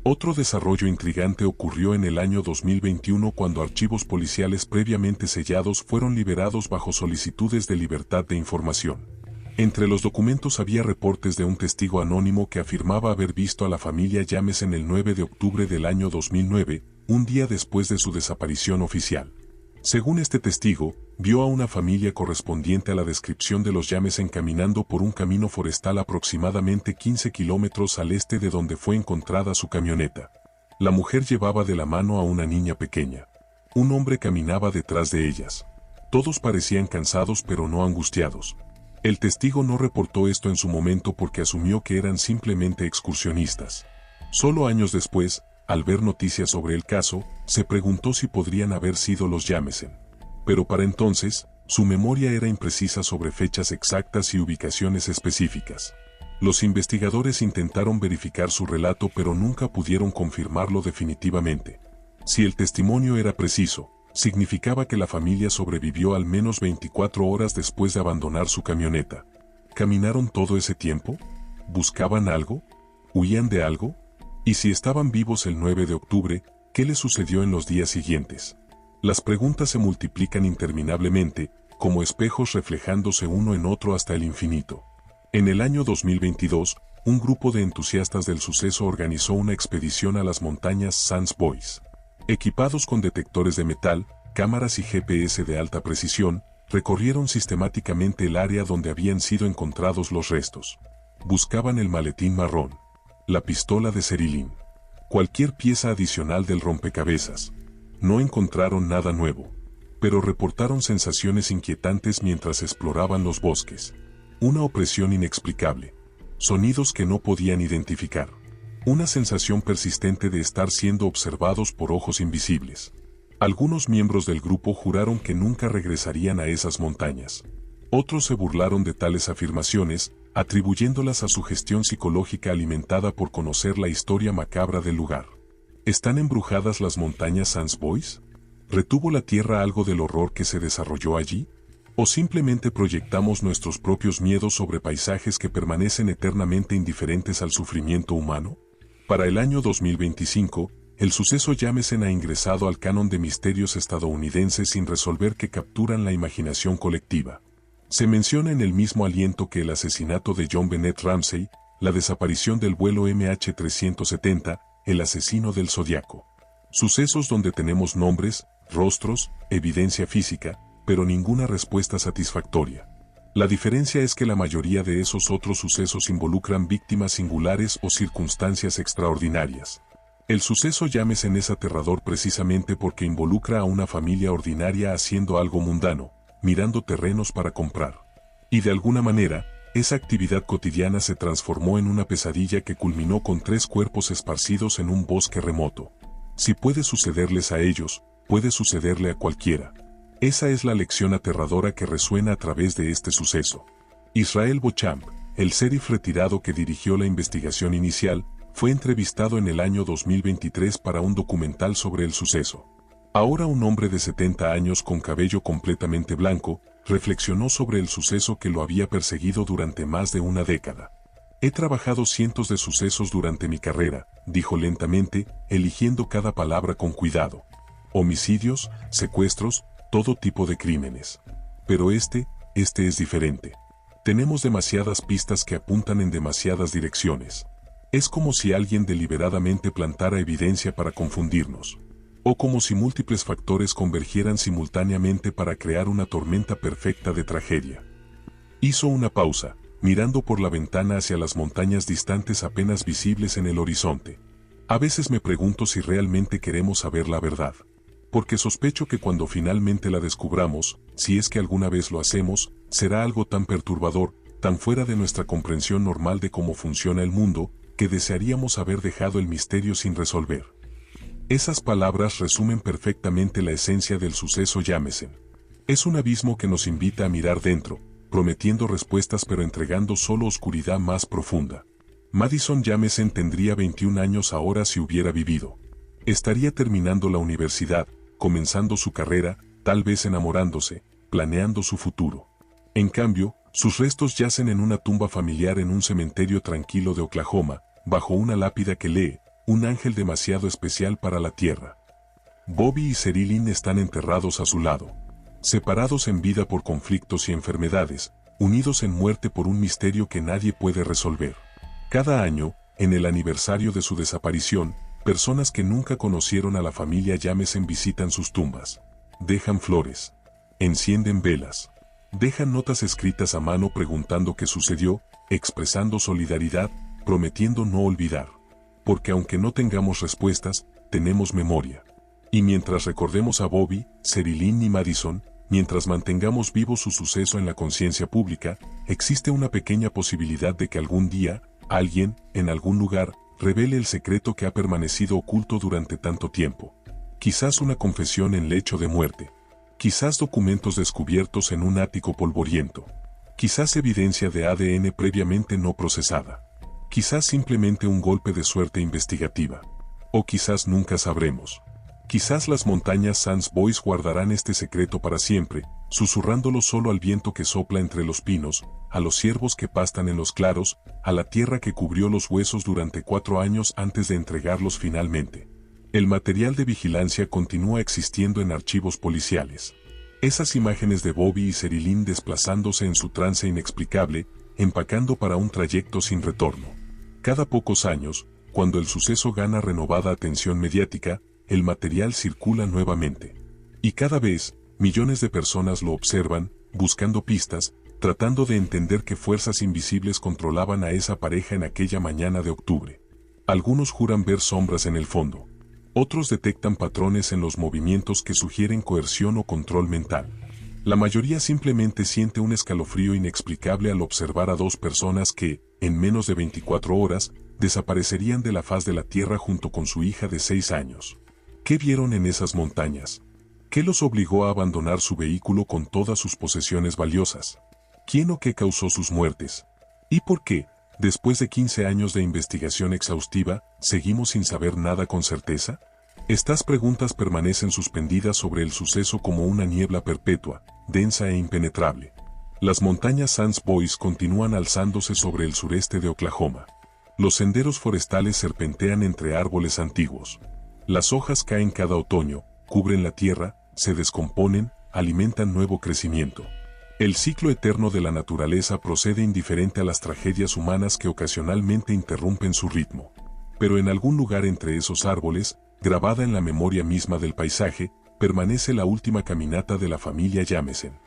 Otro desarrollo intrigante ocurrió en el año 2021 cuando archivos policiales previamente sellados fueron liberados bajo solicitudes de libertad de información. Entre los documentos había reportes de un testigo anónimo que afirmaba haber visto a la familia Jamesen el 9 de octubre del año 2009, un día después de su desaparición oficial. Según este testigo, vio a una familia correspondiente a la descripción de los Jamesen caminando por un camino forestal aproximadamente 15 kilómetros al este de donde fue encontrada su camioneta. La mujer llevaba de la mano a una niña pequeña. Un hombre caminaba detrás de ellas. Todos parecían cansados pero no angustiados. El testigo no reportó esto en su momento porque asumió que eran simplemente excursionistas. Solo años después, al ver noticias sobre el caso, se preguntó si podrían haber sido los Jamesen. Pero para entonces, su memoria era imprecisa sobre fechas exactas y ubicaciones específicas. Los investigadores intentaron verificar su relato pero nunca pudieron confirmarlo definitivamente. Si el testimonio era preciso, significaba que la familia sobrevivió al menos 24 horas después de abandonar su camioneta. ¿Caminaron todo ese tiempo? ¿Buscaban algo? ¿Huían de algo? Y si estaban vivos el 9 de octubre, ¿qué les sucedió en los días siguientes? Las preguntas se multiplican interminablemente, como espejos reflejándose uno en otro hasta el infinito. En el año 2022, un grupo de entusiastas del suceso organizó una expedición a las montañas Sans Bois. Equipados con detectores de metal, cámaras y GPS de alta precisión, recorrieron sistemáticamente el área donde habían sido encontrados los restos. Buscaban el maletín marrón, la pistola de Cerilyn, cualquier pieza adicional del rompecabezas. No encontraron nada nuevo, pero reportaron sensaciones inquietantes mientras exploraban los bosques. Una opresión inexplicable, sonidos que no podían identificar, una sensación persistente de estar siendo observados por ojos invisibles. Algunos miembros del grupo juraron que nunca regresarían a esas montañas. Otros se burlaron de tales afirmaciones, atribuyéndolas a su gestión psicológica alimentada por conocer la historia macabra del lugar. ¿Están embrujadas las montañas Sans Bois? ¿Retuvo la tierra algo del horror que se desarrolló allí? ¿O simplemente proyectamos nuestros propios miedos sobre paisajes que permanecen eternamente indiferentes al sufrimiento humano? Para el año 2025, el suceso Jamesen ha ingresado al canon de misterios estadounidenses sin resolver que capturan la imaginación colectiva. Se menciona en el mismo aliento que el asesinato de John Bennett Ramsey, la desaparición del vuelo MH370, el asesino del Zodiaco. Sucesos donde tenemos nombres, rostros, evidencia física, pero ninguna respuesta satisfactoria. La diferencia es que la mayoría de esos otros sucesos involucran víctimas singulares o circunstancias extraordinarias. El suceso Jamesen es aterrador precisamente porque involucra a una familia ordinaria haciendo algo mundano, mirando terrenos para comprar. Y de alguna manera, esa actividad cotidiana se transformó en una pesadilla que culminó con 3 cuerpos esparcidos en un bosque remoto. Si puede sucederles a ellos, puede sucederle a cualquiera. Esa es la lección aterradora que resuena a través de este suceso. Israel Beauchamp, el sheriff retirado que dirigió la investigación inicial, fue entrevistado en el año 2023 para un documental sobre el suceso. Ahora un hombre de 70 años con cabello completamente blanco, reflexionó sobre el suceso que lo había perseguido durante más de una década. He trabajado cientos de sucesos durante mi carrera, dijo lentamente, eligiendo cada palabra con cuidado. Homicidios, secuestros, todo tipo de crímenes. Pero este es diferente. Tenemos demasiadas pistas que apuntan en demasiadas direcciones. Es como si alguien deliberadamente plantara evidencia para confundirnos. O como si múltiples factores convergieran simultáneamente para crear una tormenta perfecta de tragedia. Hizo una pausa, mirando por la ventana hacia las montañas distantes apenas visibles en el horizonte. A veces me pregunto si realmente queremos saber la verdad. Porque sospecho que cuando finalmente la descubramos, si es que alguna vez lo hacemos, será algo tan perturbador, tan fuera de nuestra comprensión normal de cómo funciona el mundo, que desearíamos haber dejado el misterio sin resolver. Esas palabras resumen perfectamente la esencia del suceso Jamesen. Es un abismo que nos invita a mirar dentro, prometiendo respuestas pero entregando solo oscuridad más profunda. Madison Jamesen tendría 21 años ahora si hubiera vivido. Estaría terminando la universidad, comenzando su carrera, tal vez enamorándose, planeando su futuro. En cambio, sus restos yacen en una tumba familiar en un cementerio tranquilo de Oklahoma, bajo una lápida que lee, un ángel demasiado especial para la tierra. Bobby y Sherilyn están enterrados a su lado, separados en vida por conflictos y enfermedades, unidos en muerte por un misterio que nadie puede resolver. Cada año, en el aniversario de su desaparición, personas que nunca conocieron a la familia Jamesen visitan sus tumbas. Dejan flores. Encienden velas. Dejan notas escritas a mano preguntando qué sucedió, expresando solidaridad, prometiendo no olvidar. Porque aunque no tengamos respuestas, tenemos memoria. Y mientras recordemos a Bobby, Sherilyn y Madison, mientras mantengamos vivo su suceso en la conciencia pública, existe una pequeña posibilidad de que algún día, alguien, en algún lugar, revele el secreto que ha permanecido oculto durante tanto tiempo. Quizás una confesión en lecho de muerte. Quizás documentos descubiertos en un ático polvoriento. Quizás evidencia de ADN previamente no procesada. Quizás simplemente un golpe de suerte investigativa. O quizás nunca sabremos. Quizás las montañas Sans Boys guardarán este secreto para siempre, susurrándolo solo al viento que sopla entre los pinos, a los ciervos que pastan en los claros, a la tierra que cubrió los huesos durante 4 años antes de entregarlos finalmente. El material de vigilancia continúa existiendo en archivos policiales. Esas imágenes de Bobby y Sherilyn desplazándose en su trance inexplicable, empacando para un trayecto sin retorno. Cada pocos años, cuando el suceso gana renovada atención mediática, el material circula nuevamente. Y cada vez, millones de personas lo observan, buscando pistas, tratando de entender qué fuerzas invisibles controlaban a esa pareja en aquella mañana de octubre. Algunos juran ver sombras en el fondo. Otros detectan patrones en los movimientos que sugieren coerción o control mental. La mayoría simplemente siente un escalofrío inexplicable al observar a 2 personas que, en menos de 24 horas, desaparecerían de la faz de la tierra junto con su hija de 6 años. ¿Qué vieron en esas montañas? ¿Qué los obligó a abandonar su vehículo con todas sus posesiones valiosas? ¿Quién o qué causó sus muertes? ¿Y por qué, después de 15 años de investigación exhaustiva, seguimos sin saber nada con certeza? Estas preguntas permanecen suspendidas sobre el suceso como una niebla perpetua, densa e impenetrable. Las montañas Sans Boys continúan alzándose sobre el sureste de Oklahoma. Los senderos forestales serpentean entre árboles antiguos. Las hojas caen cada otoño, cubren la tierra, se descomponen, alimentan nuevo crecimiento. El ciclo eterno de la naturaleza procede indiferente a las tragedias humanas que ocasionalmente interrumpen su ritmo. Pero en algún lugar entre esos árboles, grabada en la memoria misma del paisaje, permanece la última caminata de la familia Jamesen.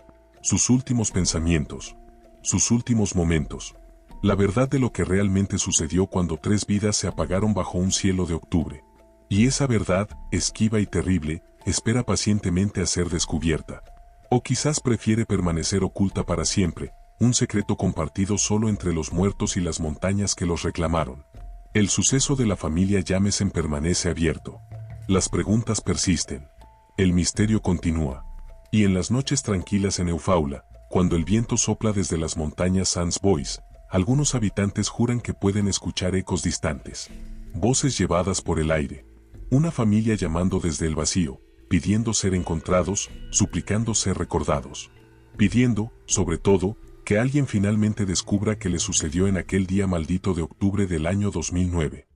Sus últimos pensamientos. Sus últimos momentos. La verdad de lo que realmente sucedió cuando 3 vidas se apagaron bajo un cielo de octubre. Y esa verdad, esquiva y terrible, espera pacientemente a ser descubierta. O quizás prefiere permanecer oculta para siempre, un secreto compartido solo entre los muertos y las montañas que los reclamaron. El suceso de la familia Jamesen permanece abierto. Las preguntas persisten. El misterio continúa. Y en las noches tranquilas en Eufaula, cuando el viento sopla desde las montañas Sans Boys, algunos habitantes juran que pueden escuchar ecos distantes. Voces llevadas por el aire. Una familia llamando desde el vacío, pidiendo ser encontrados, suplicando ser recordados. Pidiendo, sobre todo, que alguien finalmente descubra qué le sucedió en aquel día maldito de octubre del año 2009.